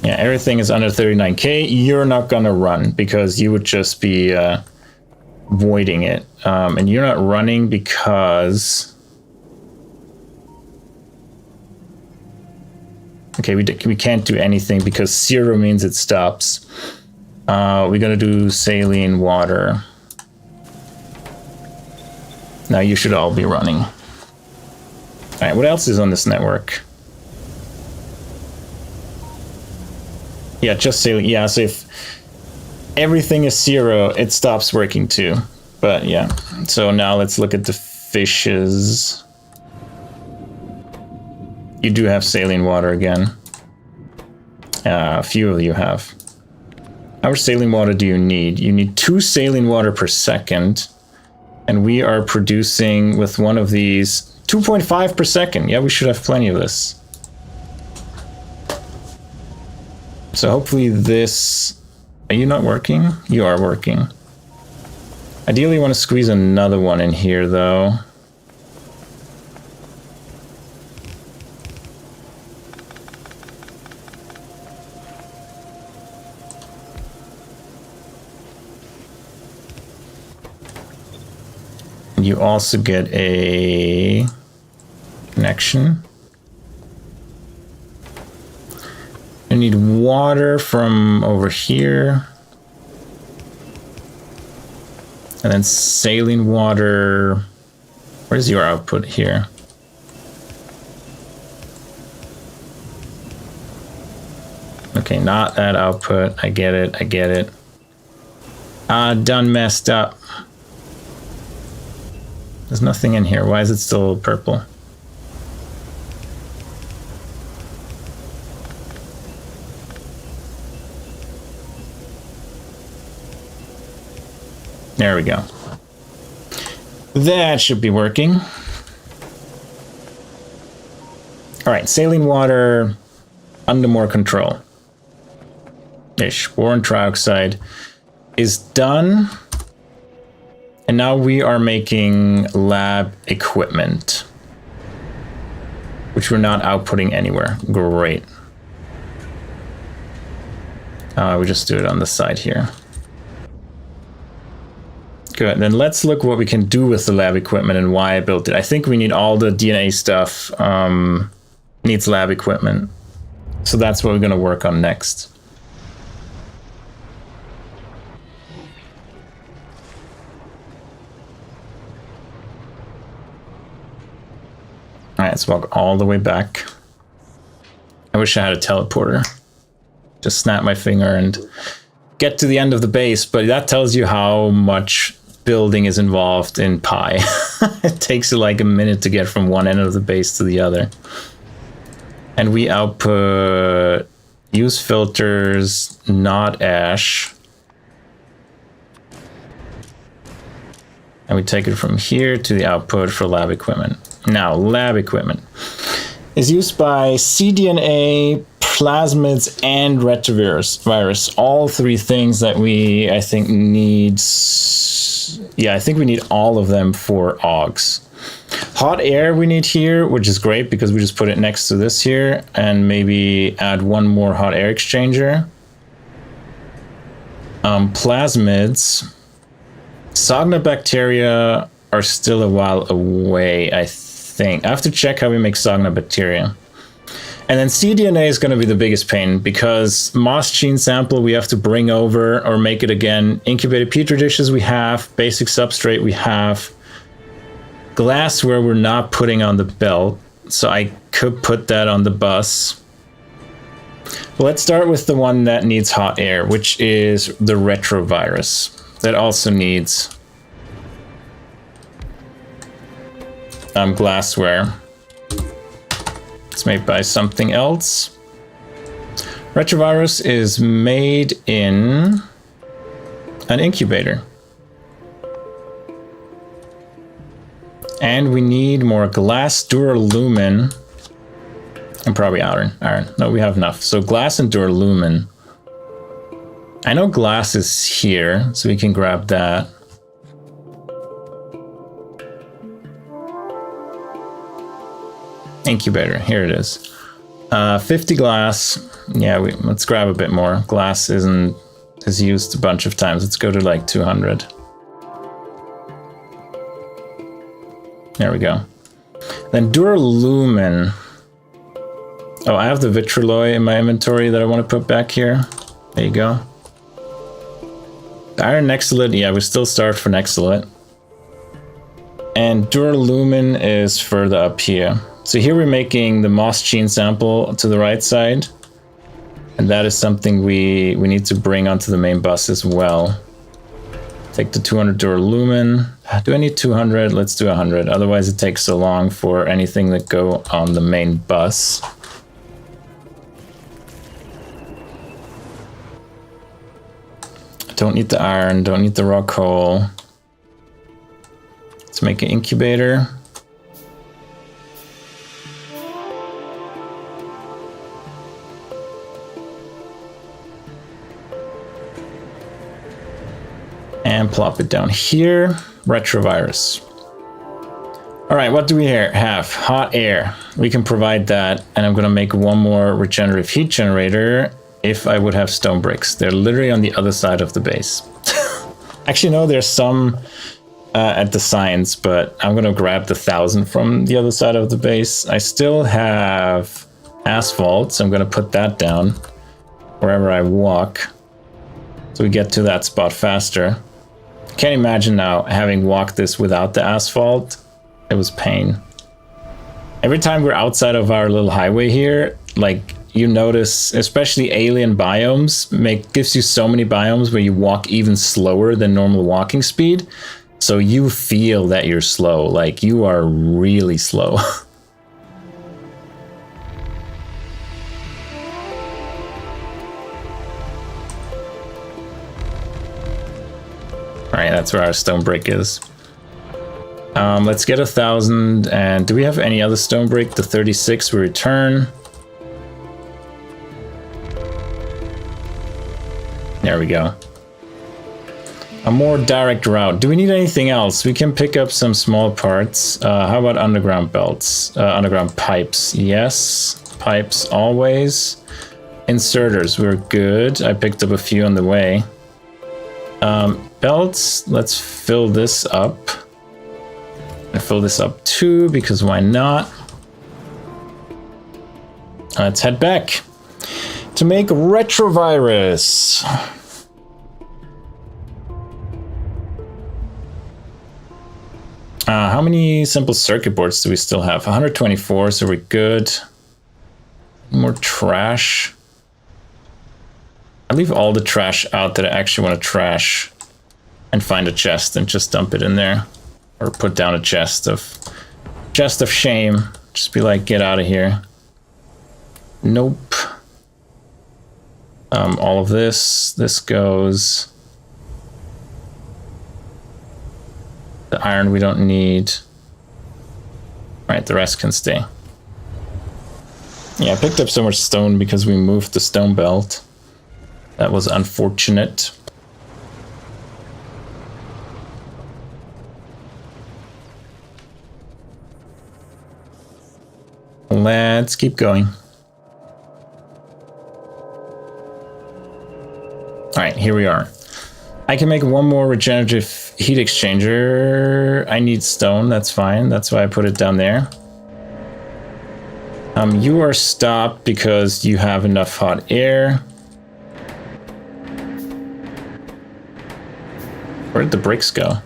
Yeah, everything is under 39K. You're not gonna run because you would just be voiding it. And you're not running because... Okay, we can't do anything because 0 means it stops. We're gonna do saline water. Now you should all be running. All right, what else is on this network? Yeah, just saline. Yeah, so if everything is 0, it stops working too. But yeah, so now let's look at the fishes. You do have saline water again. A few of you have. How much saline water do you need? You need 2 saline water per second. And we are producing with one of these 2.5 per second. Yeah, we should have plenty of this. So hopefully this... Are you not working? You are working. Ideally, you want to squeeze another one in here, though. You also get a connection. You need water from over here. And then saline water. Where's your output here? Okay, not that output. I get it, I get it. Done messed up. There's nothing in here. Why is it still purple? There we go. That should be working. All right, saline water under more control. Ish. Boron trioxide is done. And now we are making lab equipment. which we're not outputting anywhere. Great. We just do it on the side here. Good. Then let's look what we can do with the lab equipment and why I built it. I think we need all the DNA stuff. Needs lab equipment. So that's what we're going to work on next. All right, let's walk all the way back. I wish I had a teleporter. Just snap my finger and get to the end of the base, but that tells you how much building is involved in Pi. It takes like a minute to get from one end of the base to the other. And we output use filters, not ash. And we take it from here to the output for lab equipment. Now, lab equipment is used by cDNA, plasmids, and retrovirus. All three things that we, I think, need. Yeah, I think we need all of them for Auogs. Hot air we need here, which is great because we just put it next to this here, and maybe add one more hot air exchanger. Plasmids. Bacteria are still a while away, I think. I have to check how we make bacteria. And then cDNA is going to be the biggest pain because moss gene sample we have to bring over or make it again. Incubated petri dishes we have, basic substrate we have. Glassware we're not putting on the belt, so I could put that on the bus. But let's start with the one that needs hot air, which is the retrovirus. That also needs glassware. It's made by something else. Retrovirus is made in an incubator. And we need more glass, duralumin, and probably iron. No, we have enough. So glass and duralumin. I know glass is here, so we can grab that. Incubator, here it is. 50 glass. Yeah, let's grab a bit more. Glass is used a bunch of times. Let's go to like 200. There we go. Then duralumin. Oh, I have the vitroloi in my inventory that I want to put back here. There you go. Iron nexolite. Yeah, we still start for nexolite. And duralumin is further up here. So here we're making the moss gene sample to the right side. And that is something we need to bring onto the main bus as well. Take the 200 duralumin. Do I need 200? Let's do 100. Otherwise it takes so long for anything that go on the main bus. Don't need the iron, don't need the raw coal. Let's make an incubator. And plop it down here. Retrovirus. All right, what do we have? Hot air. We can provide that, and I'm gonna make one more regenerative heat generator if I would have stone bricks. They're literally on the other side of the base. Actually, no, there's some at the science, but I'm gonna grab the 1,000 from the other side of the base. I still have asphalt, so I'm gonna put that down wherever I walk, so we get to that spot faster. Can't imagine now having walked this without the asphalt. It was pain. Every time we're outside of our little highway here, like you notice, especially alien biomes gives you so many biomes where you walk even slower than normal walking speed. So you feel that you're slow, like you are really slow. All right, that's where our stone brick is. Let's get 1,000. And do we have any other stone brick? The 36 we return. There we go. A more direct route. Do we need anything else? We can pick up some small parts. How about underground belts? Underground pipes. Yes. Pipes always. Inserters. We're good. I picked up a few on the way. Belts. Let's fill this up. I fill this up too, because why not? Let's head back to make retrovirus. How many simple circuit boards do we still have? 124, so we're good. More trash. I leave all the trash out that I actually want to trash and find a chest and just dump it in there. Or put down a chest of shame. Just be like, get out of here. Nope. All of this goes. The iron we don't need. Alright, the rest can stay. Yeah, I picked up so much stone because we moved the stone belt. That was unfortunate. Let's keep going. Alright, here we are. I can make one more regenerative heat exchanger. I need stone, that's fine. That's why I put it down there. You are stopped because you have enough hot air. Where did the bricks go?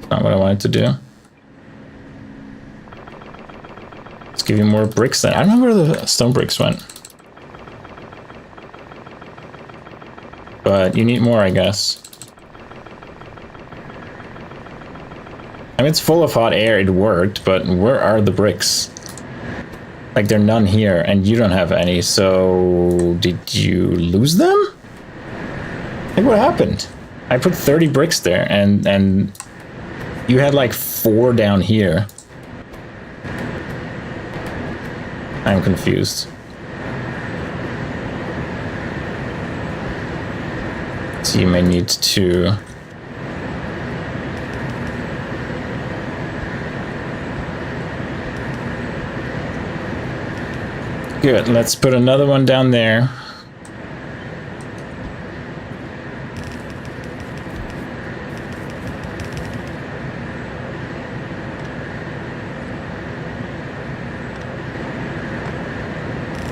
Not what I wanted to do. Let's give you more bricks then. I don't know where the stone bricks went. But you need more, I guess. I mean, it's full of hot air, it worked, but where are the bricks? Like, there are none here, and you don't have any, so... Did you lose them? Like, what happened? I put 30 bricks there, and you had like 4 down here. I'm confused. So you may need to... Good, let's put another one down there.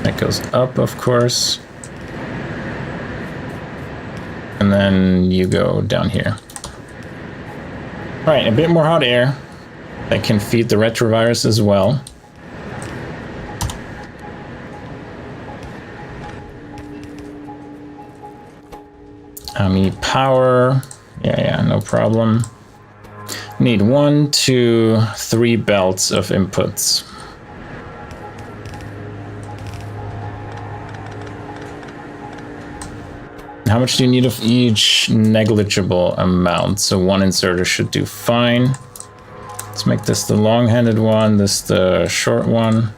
That goes up, of course. And then you go down here. All right, a bit more hot air that can feed the retrovirus as well. I need power. Yeah, no problem. Need 1, 2, 3 belts of inputs. How much do you need of each? Negligible amount. So 1 inserter should do fine. Let's make this the long-handed one, this the short one.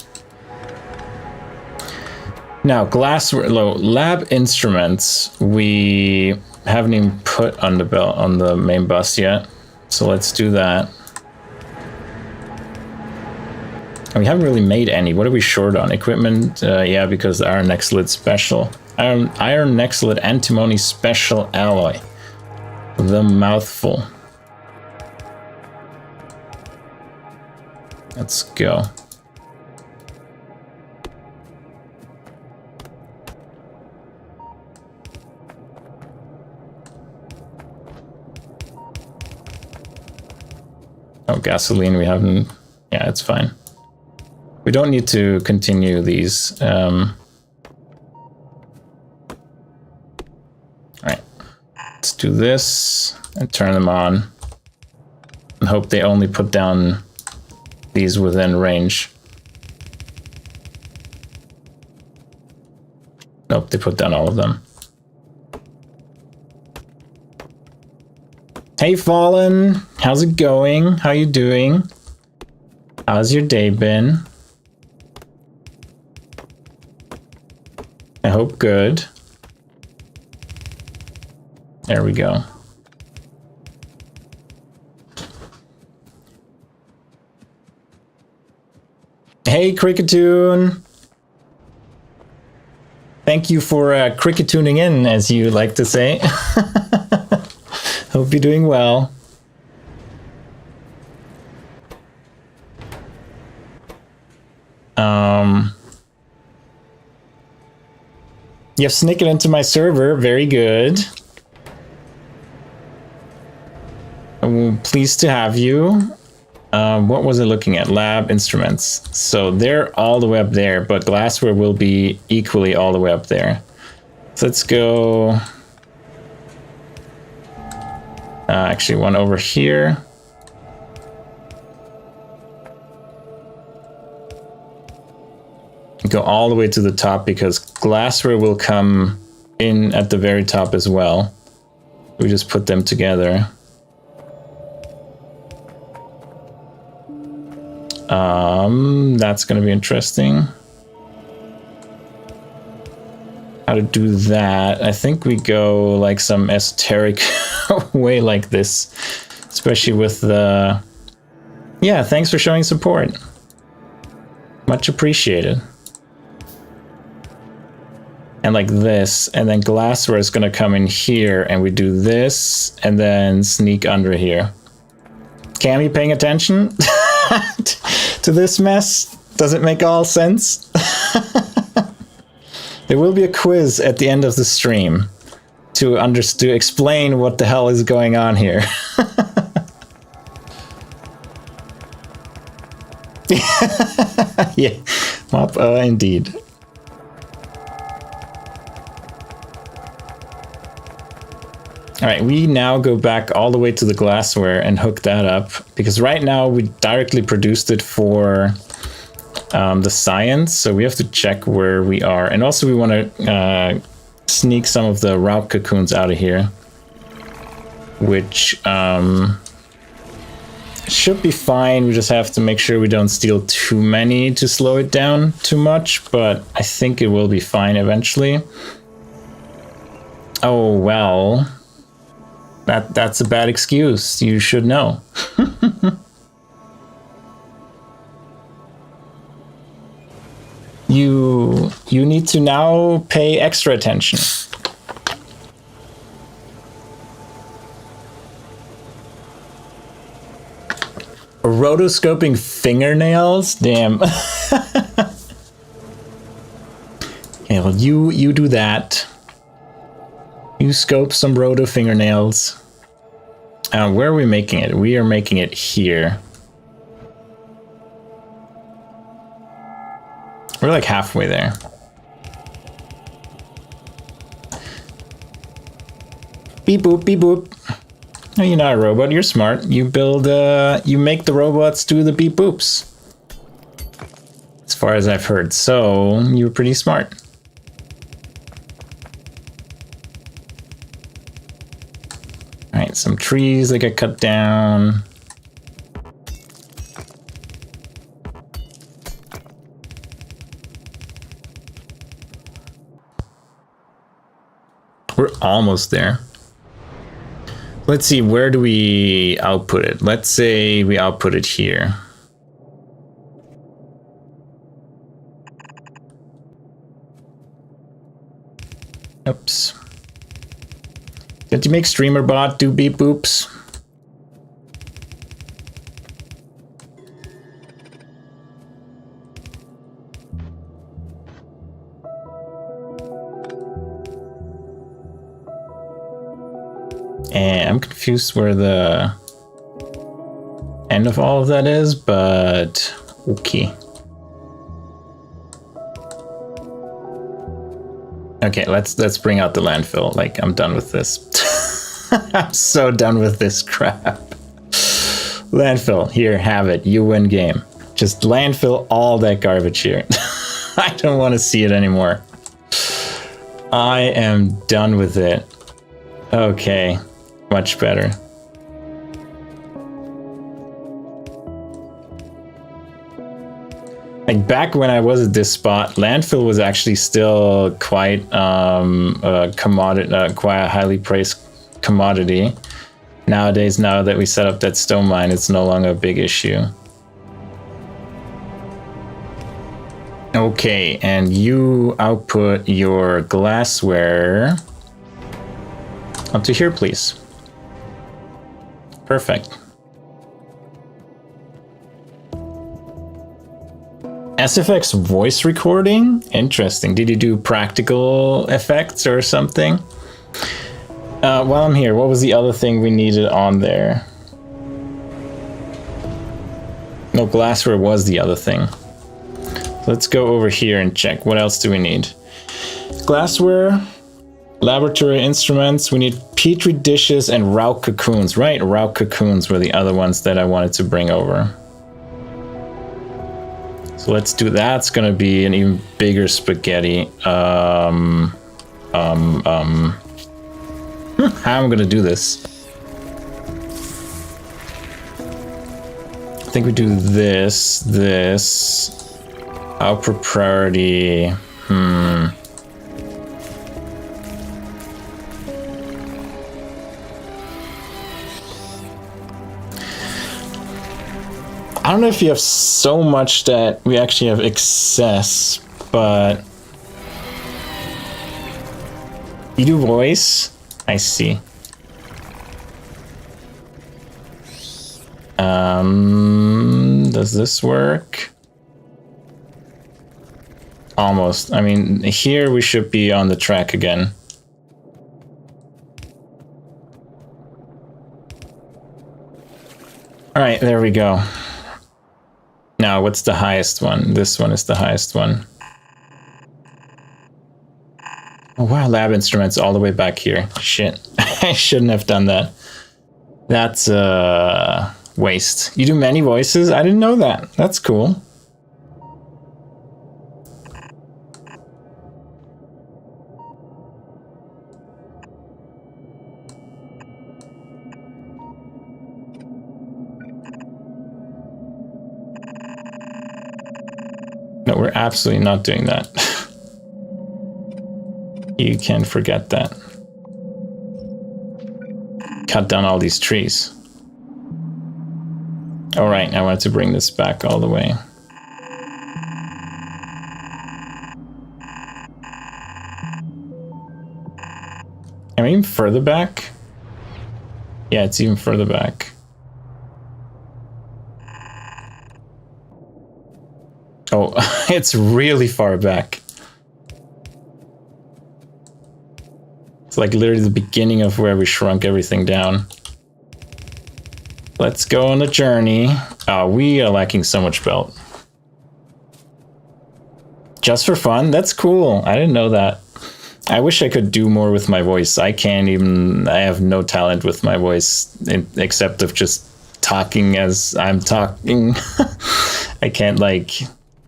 Now, lab instruments, we haven't even put on the main bus yet. So let's do that. And we haven't really made any. What are we short on? Equipment? Yeah, because the iron Nexlid special. Iron Nexlid antimony special alloy. The mouthful. Let's go. Oh, gasoline we haven't... Yeah, it's fine. We don't need to continue these. Alright. Let's do this and turn them on. And hope they only put down these within range. Nope, they put down all of them. Hey Fallen, how's it going? How you doing? How's your day been? I hope good. There we go. Hey, Cricketoon! Thank you for cricketooning in, as you like to say. Hope you're doing well. You've sneaked into my server. Very good. I'm pleased to have you. What was I looking at? Lab instruments. So they're all the way up there, but glassware will be equally all the way up there. So let's go. Actually, one over here. Go all the way to the top because glassware will come in at the very top as well. We just put them together. That's going to be interesting. How to do that? I think we go like some esoteric way like this, especially with the... Yeah, thanks for showing support. Much appreciated. And like this, and then glassware is going to come in here, and we do this, and then sneak under here. Cam, you paying attention to this mess? Does it make all sense? There will be a quiz at the end of the stream to explain what the hell is going on here. Yeah, mop, indeed. All right, we now go back all the way to the glassware and hook that up, because right now we directly produced it for the science, so we have to check where we are. And also we want to sneak some of the route cocoons out of here, which should be fine. We just have to make sure we don't steal too many to slow it down too much, but I think it will be fine eventually. Oh, well... That's a bad excuse. You should know. You need to now pay extra attention. Rotoscoping fingernails? Damn. Okay, well you do that. You scope some roto fingernails. Where are we making it? We are making it here. We're like halfway there. Beep boop, beep boop. No, you're not a robot, you're smart. You build, you make the robots do the beep boops. As far as I've heard, so you're pretty smart. Alright, some trees that get cut down. We're almost there. Let's see, where do we output it? Let's say we output it here. Oops. Did you make streamer bot do beep boops? And I'm confused where the end of all of that is, but okay. Okay, let's bring out the landfill. Like, I'm done with this. I'm so done with this crap. Landfill, here, have it. You win game. Just landfill all that garbage here. I don't want to see it anymore. I am done with it. Okay, much better. Like back when I was at this spot, landfill was actually still quite a commodity, quite a highly praised commodity. Nowadays, now that we set up that stone mine, it's no longer a big issue. Okay, and you output your glassware up to here, please. Perfect. SFX voice recording? Interesting. Did you do practical effects or something? While I'm here, what was the other thing we needed on there? No, glassware was the other thing. Let's go over here and check. What else do we need? Glassware, laboratory instruments. We need petri dishes and route cocoons. Right, route cocoons were the other ones that I wanted to bring over. So let's do that. It's gonna be an even bigger spaghetti. How am I gonna do this? I think we do this. Output priority. I don't know if you have so much that we actually have excess, but you do voice? I see. Does this work? Almost. I mean, here we should be on the track again. All right, there we go. Now, what's the highest one? This one is the highest one. Oh, wow, lab instruments all the way back here. Shit, I shouldn't have done that. That's waste. You do many voices? I didn't know that. That's cool. No, we're absolutely not doing that. You can forget that. Cut down all these trees. All right, I wanted to bring this back all the way. Am I even further back? Yeah, it's even further back. Oh, it's really far back. It's like literally the beginning of where we shrunk everything down. Let's go on a journey. Oh, we are lacking so much belt. Just for fun? That's cool. I didn't know that. I wish I could do more with my voice. I have no talent with my voice except of just talking as I'm talking. I can't like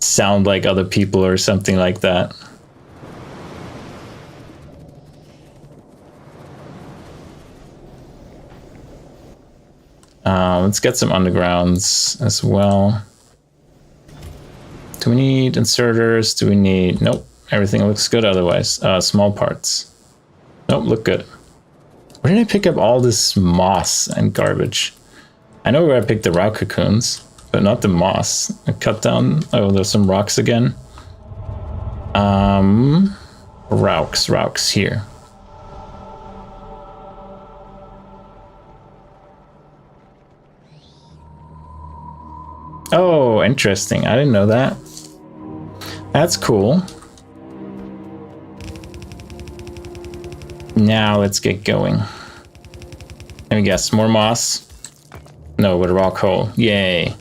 sound like other people or something like that. Let's get some undergrounds as well. Do we need inserters? Do we need... Nope. Everything looks good otherwise. Small parts. Nope, look good. Where did I pick up all this moss and garbage? I know where I picked the rock cocoons, but not the moss. I cut down... Oh, there's some rocks again. Rocks here. Oh, interesting. I didn't know that. That's cool. Now let's get going. Let me guess, more moss? No, but a rock hole. Yay.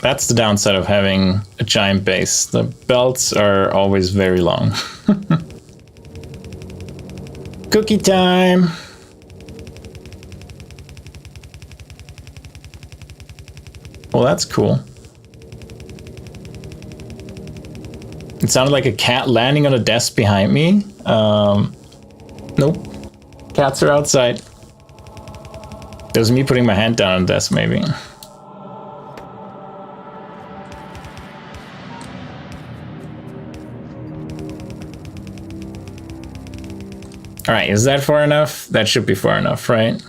That's the downside of having a giant base. The belts are always very long. Cookie time! Well, that's cool. It sounded like a cat landing on a desk behind me. Nope. Cats are outside. That was me putting my hand down on the desk, maybe. All right, is that far enough? That should be far enough, right?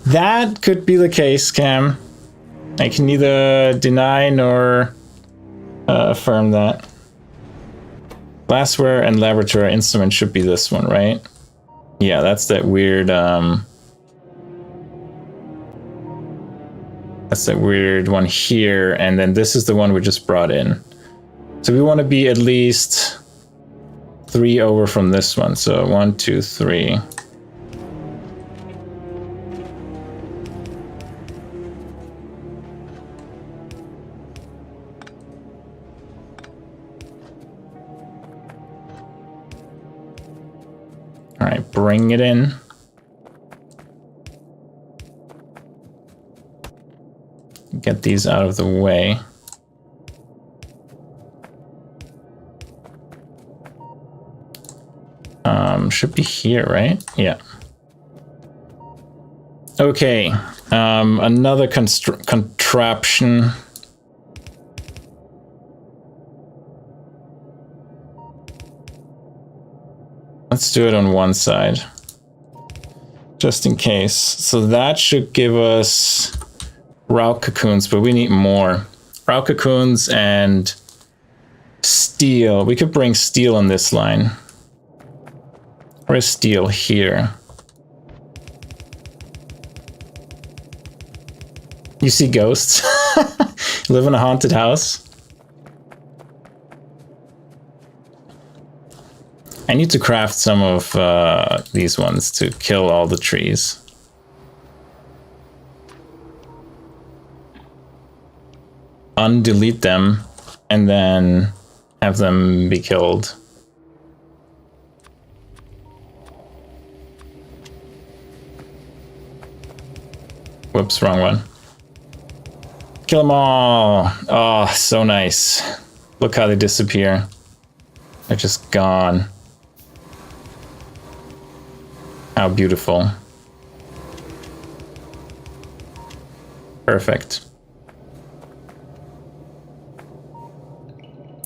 That could be the case, Cam. I can neither deny nor affirm that. Glassware and laboratory instrument should be this one, right? Yeah, that's that weird, that's that weird one here, and then this is the one we just brought in. So we want to be at least 3 over from this one. So 1, 2, 3. All right, bring it in. Get these out of the way. Should be here, right? Yeah. Okay. Another contraption. Let's do it on one side, just in case. So that should give us route cocoons, but we need more. Route cocoons and steel. We could bring steel on this line. Where's steel? Here. You see ghosts? Live in a haunted house? I need to craft some of these ones to kill all the trees. Undelete them and then have them be killed. Whoops, wrong one. Kill them all. Oh, so nice. Look how they disappear. They're just gone. How beautiful. Perfect.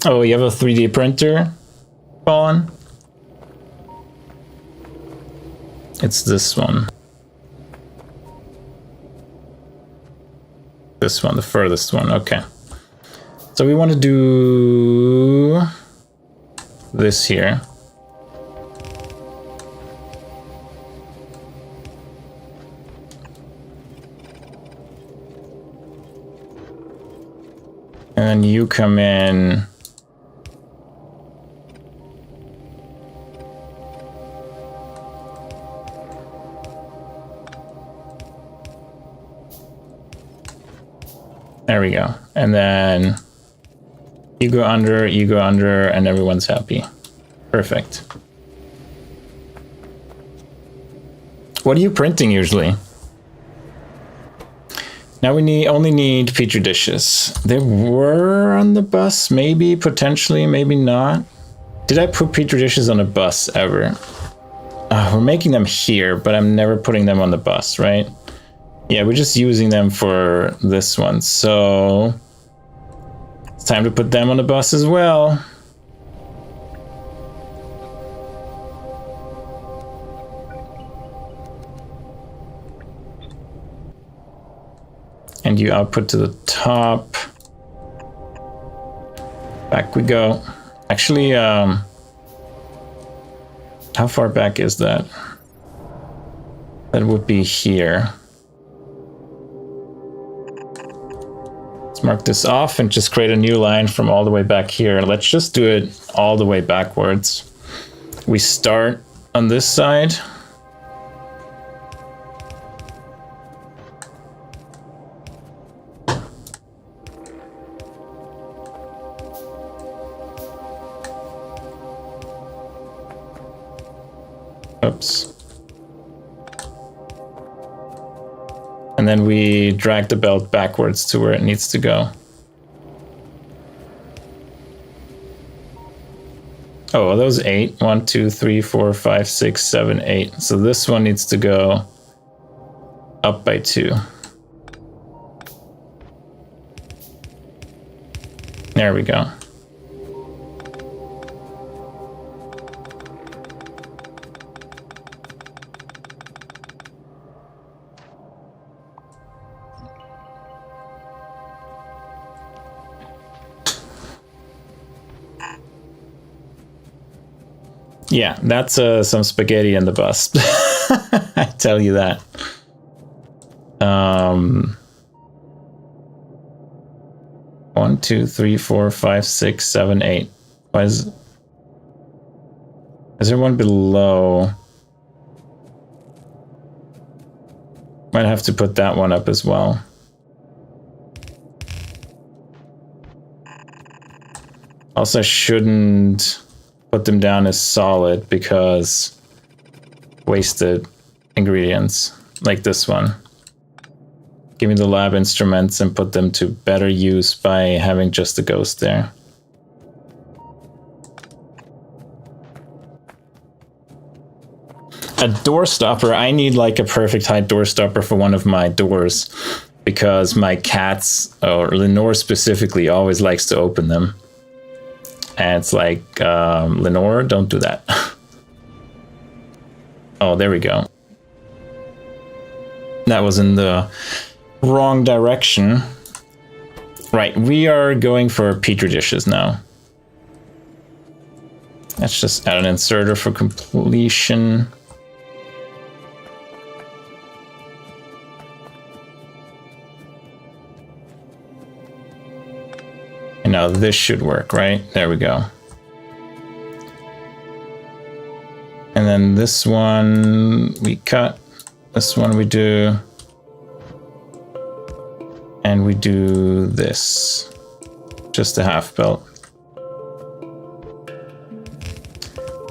Oh, you have a 3D printer, Colin? It's this one. This one, the furthest one, okay. So we want to do this here. And then you come in. There we go. And then you go under, and everyone's happy. Perfect. What are you printing usually? Now we only need petri dishes. They were on the bus, maybe, potentially, maybe not. Did I put petri dishes on a bus ever? We're making them here, but I'm never putting them on the bus, right? Yeah, we're just using them for this one, so it's time to put them on the bus as well. And you output to the top. Back we go. Actually, how far back is that? That would be here. Let's mark this off and just create a new line from all the way back here. Let's just do it all the way backwards. We start on this side. Oops. And then we drag the belt backwards to where it needs to go. Oh, are those 8? 1, 2, 3, 4, 5, 6, 7, 8. So this one needs to go up by 2. There we go. Yeah, that's some spaghetti in the bus. I tell you that. 1, 2, 3, 4, 5, 6, 7, 8. Why is there one below? Might have to put that one up as well. Also, shouldn't put them down as solid because wasted ingredients like this one. Give me the lab instruments and put them to better use by having just a ghost there. A door stopper. I need like a perfect height door stopper for one of my doors because my cats, or Lenore specifically, always likes to open them. And it's like, Lenore, don't do that. Oh, there we go. That was in the wrong direction. Right, we are going for petri dishes now. Let's just add an inserter for completion. And now this should work, right? There we go. And then this one we cut. This one we do. And we do this. Just a half belt.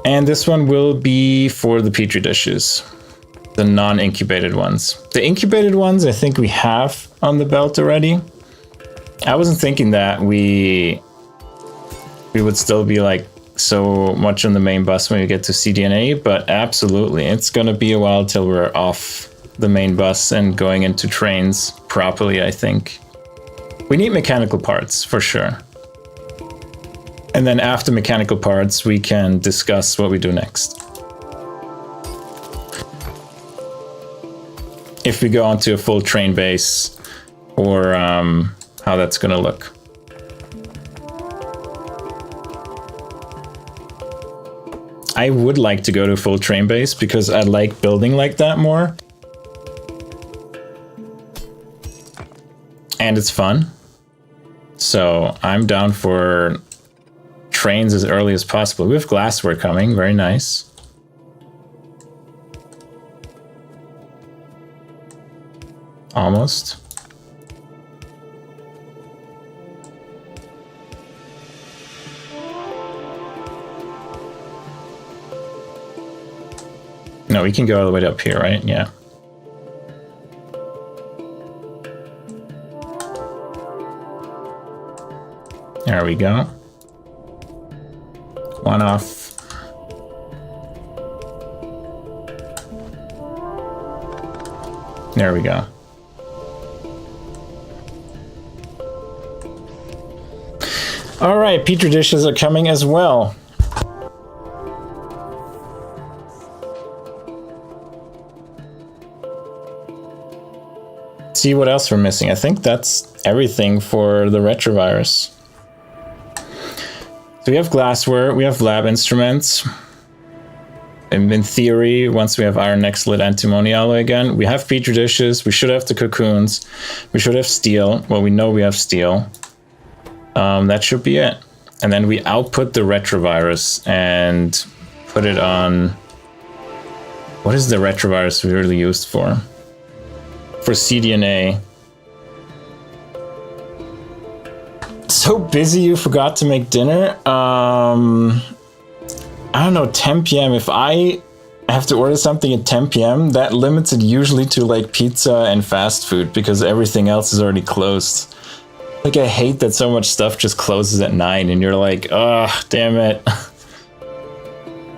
And this one will be for the petri dishes. The non-incubated ones. The incubated ones I think we have on the belt already. I wasn't thinking that we would still be like so much on the main bus when we get to CDNA, but absolutely. It's gonna be a while till we're off the main bus and going into trains properly, I think. We need mechanical parts, for sure. And then after mechanical parts, we can discuss what we do next. If we go onto a full train base, or how that's gonna look. I would like to go to a full train base because I like building like that more. And it's fun. So I'm down for trains as early as possible. We have glassware coming, very nice. Almost. No, we can go all the way up here, right? Yeah. There we go. One off. There we go. All right, petri dishes are coming as well. See what else we're missing. I think that's everything for the retrovirus. So we have glassware, we have lab instruments. And in theory, once we have iron X-lit antimony alloy again, we have petri dishes, we should have the cocoons, we should have steel. Well, we know we have steel. That should be it. And then we output the retrovirus and put it on... What is the retrovirus really used for? For CDNA. So busy you forgot to make dinner? I don't know, 10 p.m. If I I have to order something at 10 p.m. That limits it usually to like pizza and fast food because everything else is already closed. Like, I hate that so much stuff just closes at 9 and you're like, oh, damn it.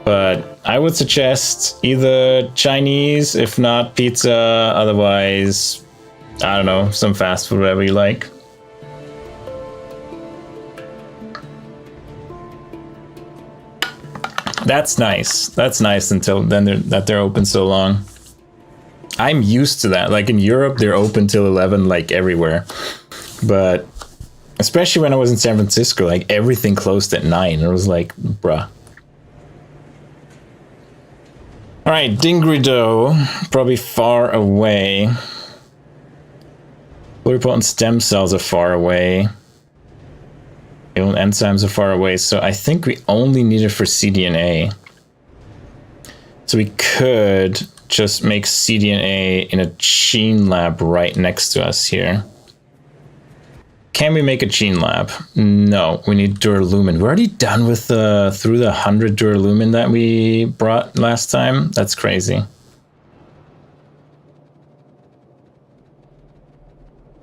But I would suggest either Chinese, if not pizza, otherwise, I don't know, some fast food, whatever you like. That's nice. That's nice until then they're open so long. I'm used to that. Like in Europe, they're open till 11, like everywhere. But especially when I was in San Francisco, like everything closed at 9. It was like, bruh. All right, Dingrido, probably far away. Pluripotent stem cells are far away. Enzymes are far away, so I think we only need it for cDNA. So we could just make cDNA in a gene lab right next to us here. Can we make a gene lab? No, we need duralumin. We're already done with through the 100 duralumin that we brought last time. That's crazy.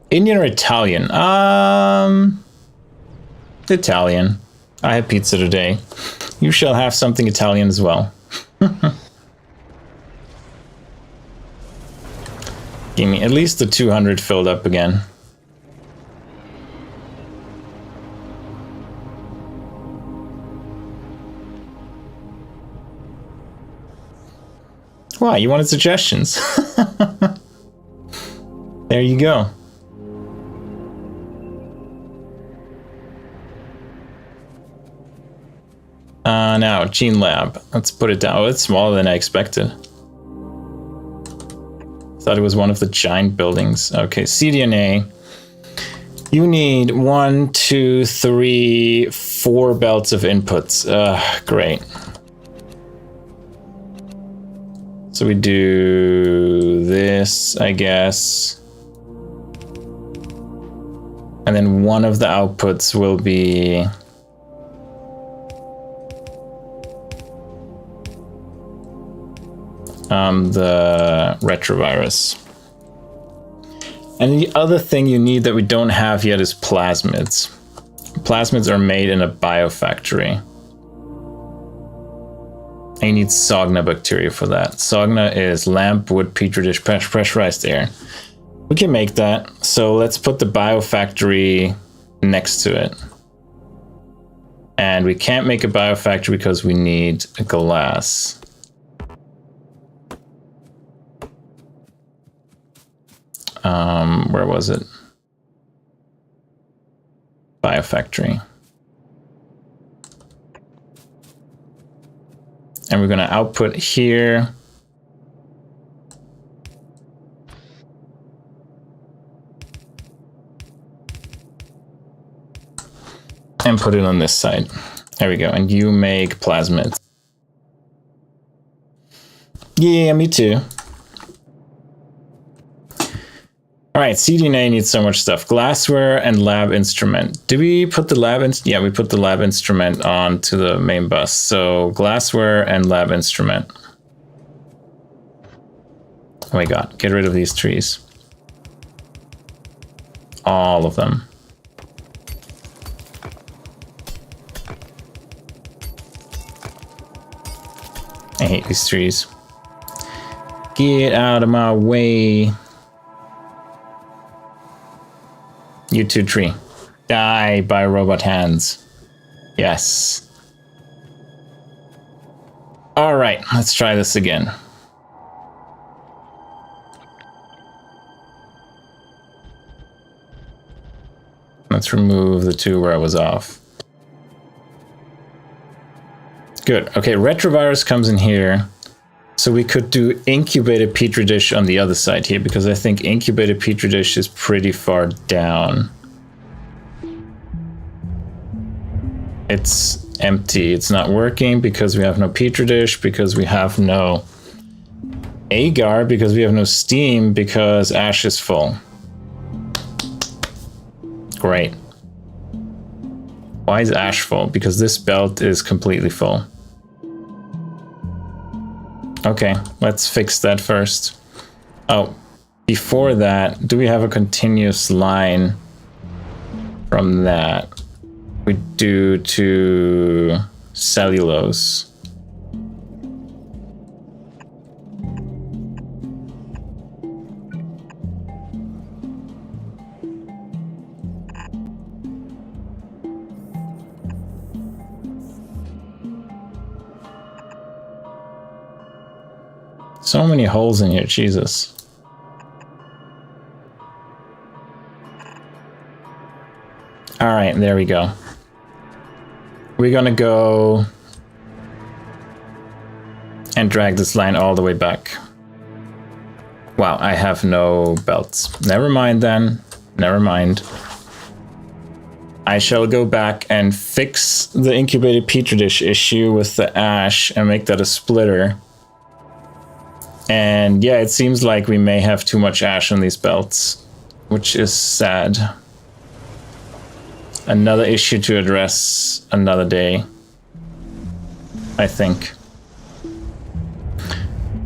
Indian or Italian? Italian. I had pizza today. You shall have something Italian as well. Give me at least the 200 filled up again. Why? You wanted suggestions? There you go. Now, Gene Lab. Let's put it down. Oh, it's smaller than I expected. Thought it was one of the giant buildings. Okay, cDNA. You need 1, 2, 3, 4 belts of inputs. Great. So we do this, I guess. And then one of the outputs will be the retrovirus. And the other thing you need that we don't have yet is plasmids. Plasmids are made in a biofactory. And you need Sogna bacteria for that. Sogna is lamp, wood, petri dish, pressurized air. We can make that. So let's put the biofactory next to it. And we can't make a biofactory because we need a glass. Where was it? Biofactory. And we're going to output here. And put it on this side. There we go. And you make plasmids. Yeah, me too. All right, cDNA needs so much stuff. Glassware and lab instrument. Do we put the lab instrument? Yeah, we put the lab instrument onto the main bus. So glassware and lab instrument. Oh my god, get rid of these trees. All of them. I hate these trees. Get out of my way. You too, tree. Die by robot hands. Yes. All right, let's try this again. Let's remove the 2 where I was off. Good. Okay, retrovirus comes in here. So we could do incubated petri dish on the other side here, because I think incubated petri dish is pretty far down. It's empty. It's not working because we have no petri dish, because we have no agar, because we have no steam, because ash is full. Great. Why is ash full? Because this belt is completely full. Okay, let's fix that first. Oh, before that, do we have a continuous line from that? We do to cellulose. So many holes in here, Jesus. All right, there we go. We're gonna go and drag this line all the way back. Wow, I have no belts. Never mind then. Never mind. I shall go back and fix the incubated petri dish issue with the ash and make that a splitter. And yeah, it seems like we may have too much ash on these belts, which is sad. Another issue to address another day, I think.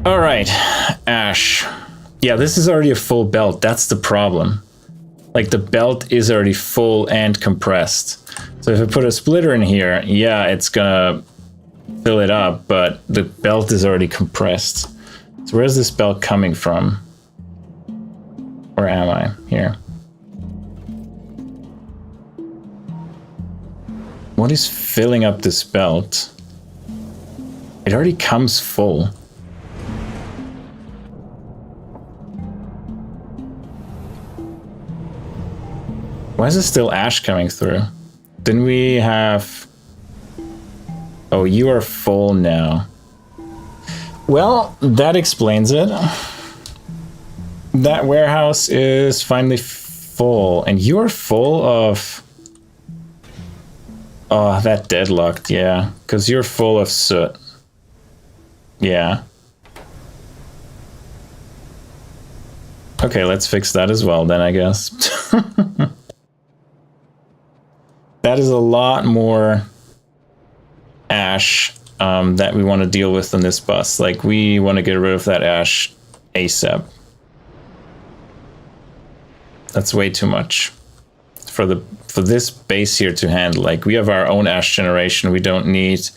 All right, ash. Yeah, this is already a full belt. That's the problem. Like, the belt is already full and compressed. So if I put a splitter in here, yeah, it's gonna fill it up, but the belt is already compressed. So where's this belt coming from? Where am I? Here. What is filling up this belt? It already comes full. Why is there still ash coming through? Didn't we have... Oh, you are full now. Well, that explains it. That warehouse is finally full, and you're full of... Oh, that deadlocked, yeah. Because you're full of soot. Yeah. Okay, let's fix that as well then, I guess. That is a lot more ash that we want to deal with on this bus. Like, we want to get rid of that ash ASAP. That's way too much for this base here to handle. Like, we have our own ash generation. We don't need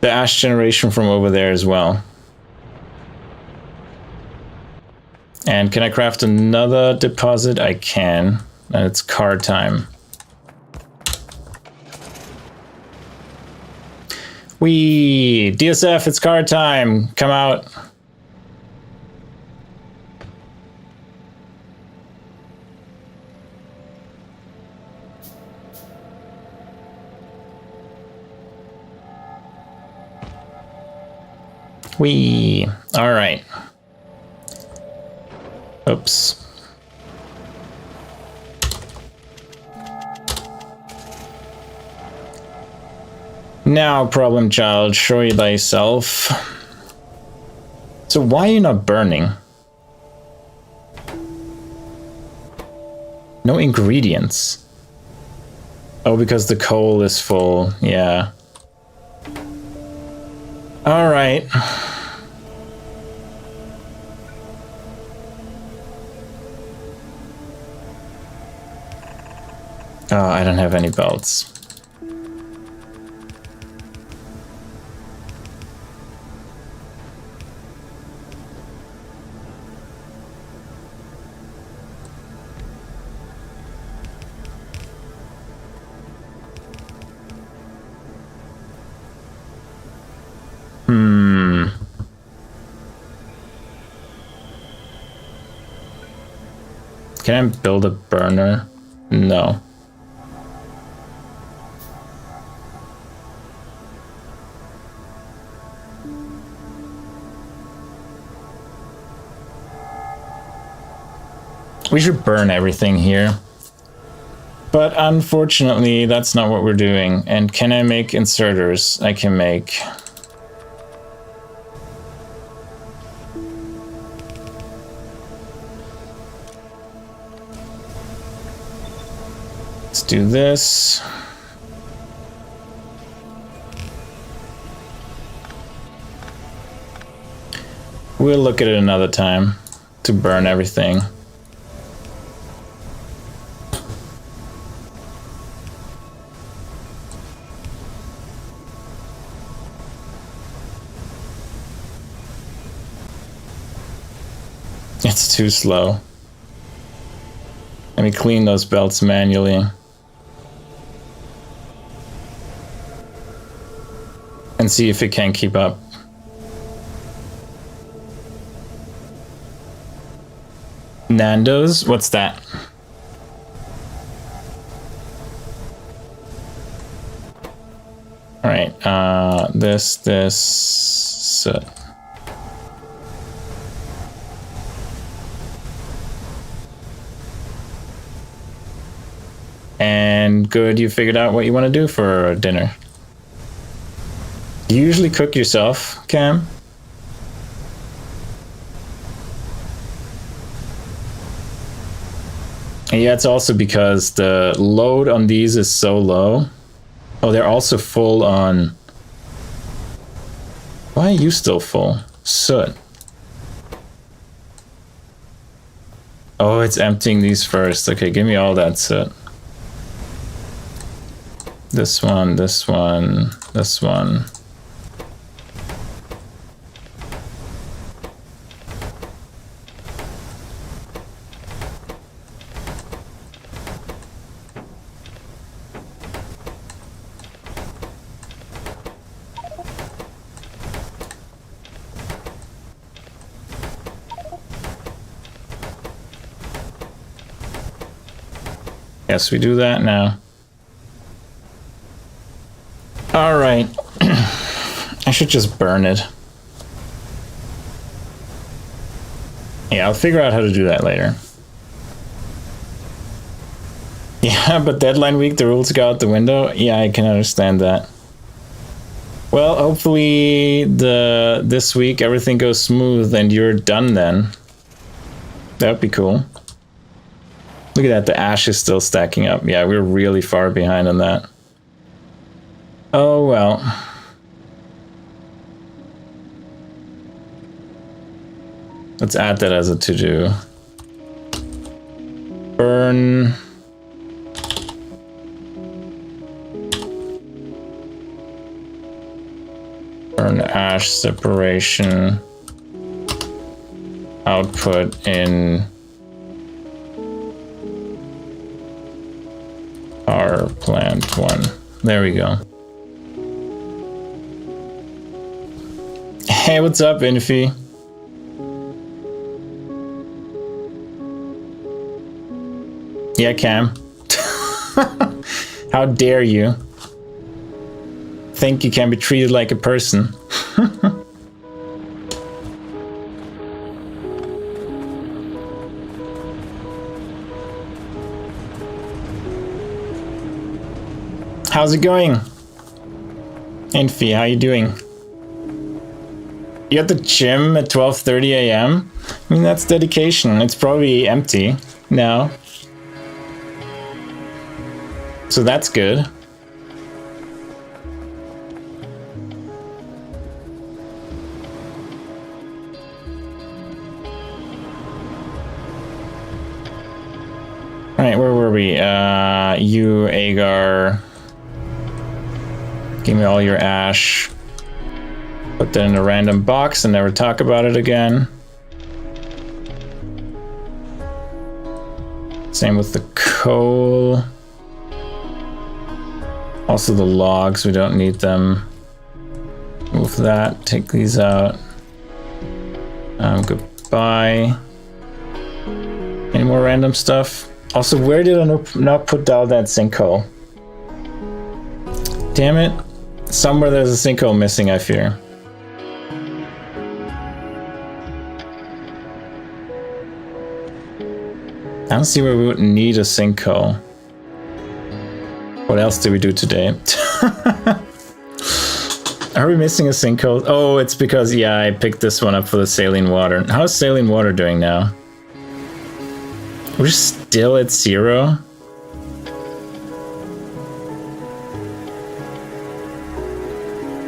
the ash generation from over there as well. And can I craft another deposit? I can. And it's car time. Wee! DSF, it's car time! Come out! Wee! Alright. Oops. Now, problem child, show thyself. So why are you not burning? No ingredients. Oh, because the coal is full, yeah. Alright. Oh, I don't have any belts. Can I build a burner? No. We should burn everything here. But unfortunately, that's not what we're doing. And can I make inserters? I can make... Let's do this. We'll look at it another time to burn everything. It's too slow. Let me clean those belts manually. And see if it can keep up. Nando's? What's that? Alright, this. And good, you figured out what you want to do for dinner. Do you usually cook yourself, Cam? And yeah, it's also because the load on these is so low. Oh, they're also full on... Why are you still full? Soot. Oh, it's emptying these first. Okay, give me all that soot. This one, this one, this one. Yes, we do that now. All right. I should just burn it. Yeah, I'll figure out how to do that later. Yeah, but deadline week, the rules go out the window. Yeah, I can understand that. Well, hopefully this week everything goes smooth and you're done then. That would be cool. Look at that, the ash is still stacking up. Yeah, we're really far behind on that. Oh well. Let's add that as a to-do. Burn. Burn ash separation. Output in power plant 1. There we go. Hey, what's up, Infi? Yeah, Cam. How dare you think you can be treated like a person? How's it going? Infi, how you doing? You at the gym at 12:30 a.m.? I mean, that's dedication. It's probably empty now. So that's good. Alright, where were we? You, Agar. Give me all your ash. Put that in a random box and never talk about it again. Same with the coal. Also the logs, we don't need them. Move that, take these out. Goodbye. Any more random stuff? Also, where did I not put down that sinkhole? Damn it. Somewhere there's a sinkhole missing, I fear. I don't see where we would need a sinkhole. What else did we do today? Are we missing a sinkhole? Oh, it's because, yeah, I picked this one up for the saline water. How's saline water doing now? We're still at 0?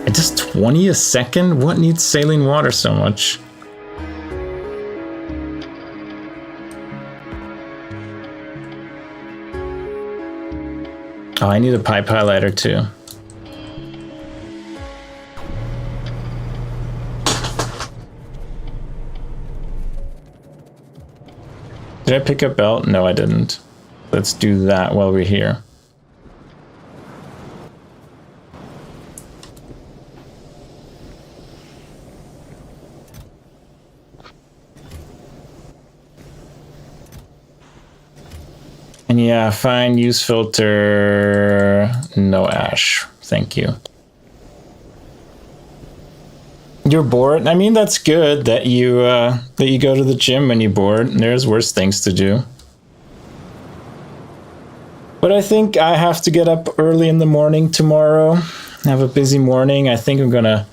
It does 20 a second? What needs saline water so much? Oh, I need a pipe highlighter too. Did I pick up belt? No, I didn't. Let's do that while we're here. And yeah, fine, use filter, no ash. Thank you. You're bored? I mean, that's good that you go to the gym when you're bored. There's worse things to do. But I think I have to get up early in the morning tomorrow. I have a busy morning. I think I'm gonna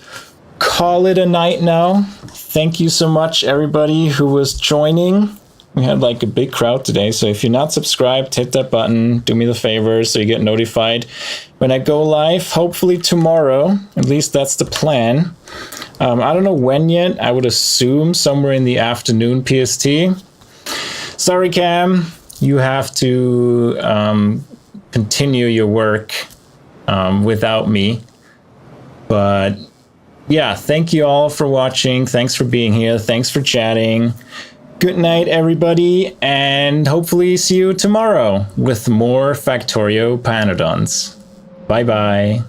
call it a night now. Thank you so much, everybody who was joining. We had like a big crowd today, so if you're not subscribed, hit that button, do me the favor so you get notified when I go live, hopefully tomorrow. At least that's the plan. I don't know when yet. I would assume somewhere in the afternoon PST. Sorry, Cam. You have to continue your work without me. But yeah, thank you all for watching. Thanks for being here. Thanks for chatting. Good night, everybody, and hopefully see you tomorrow with more Factorio Pyanodons. Bye-bye.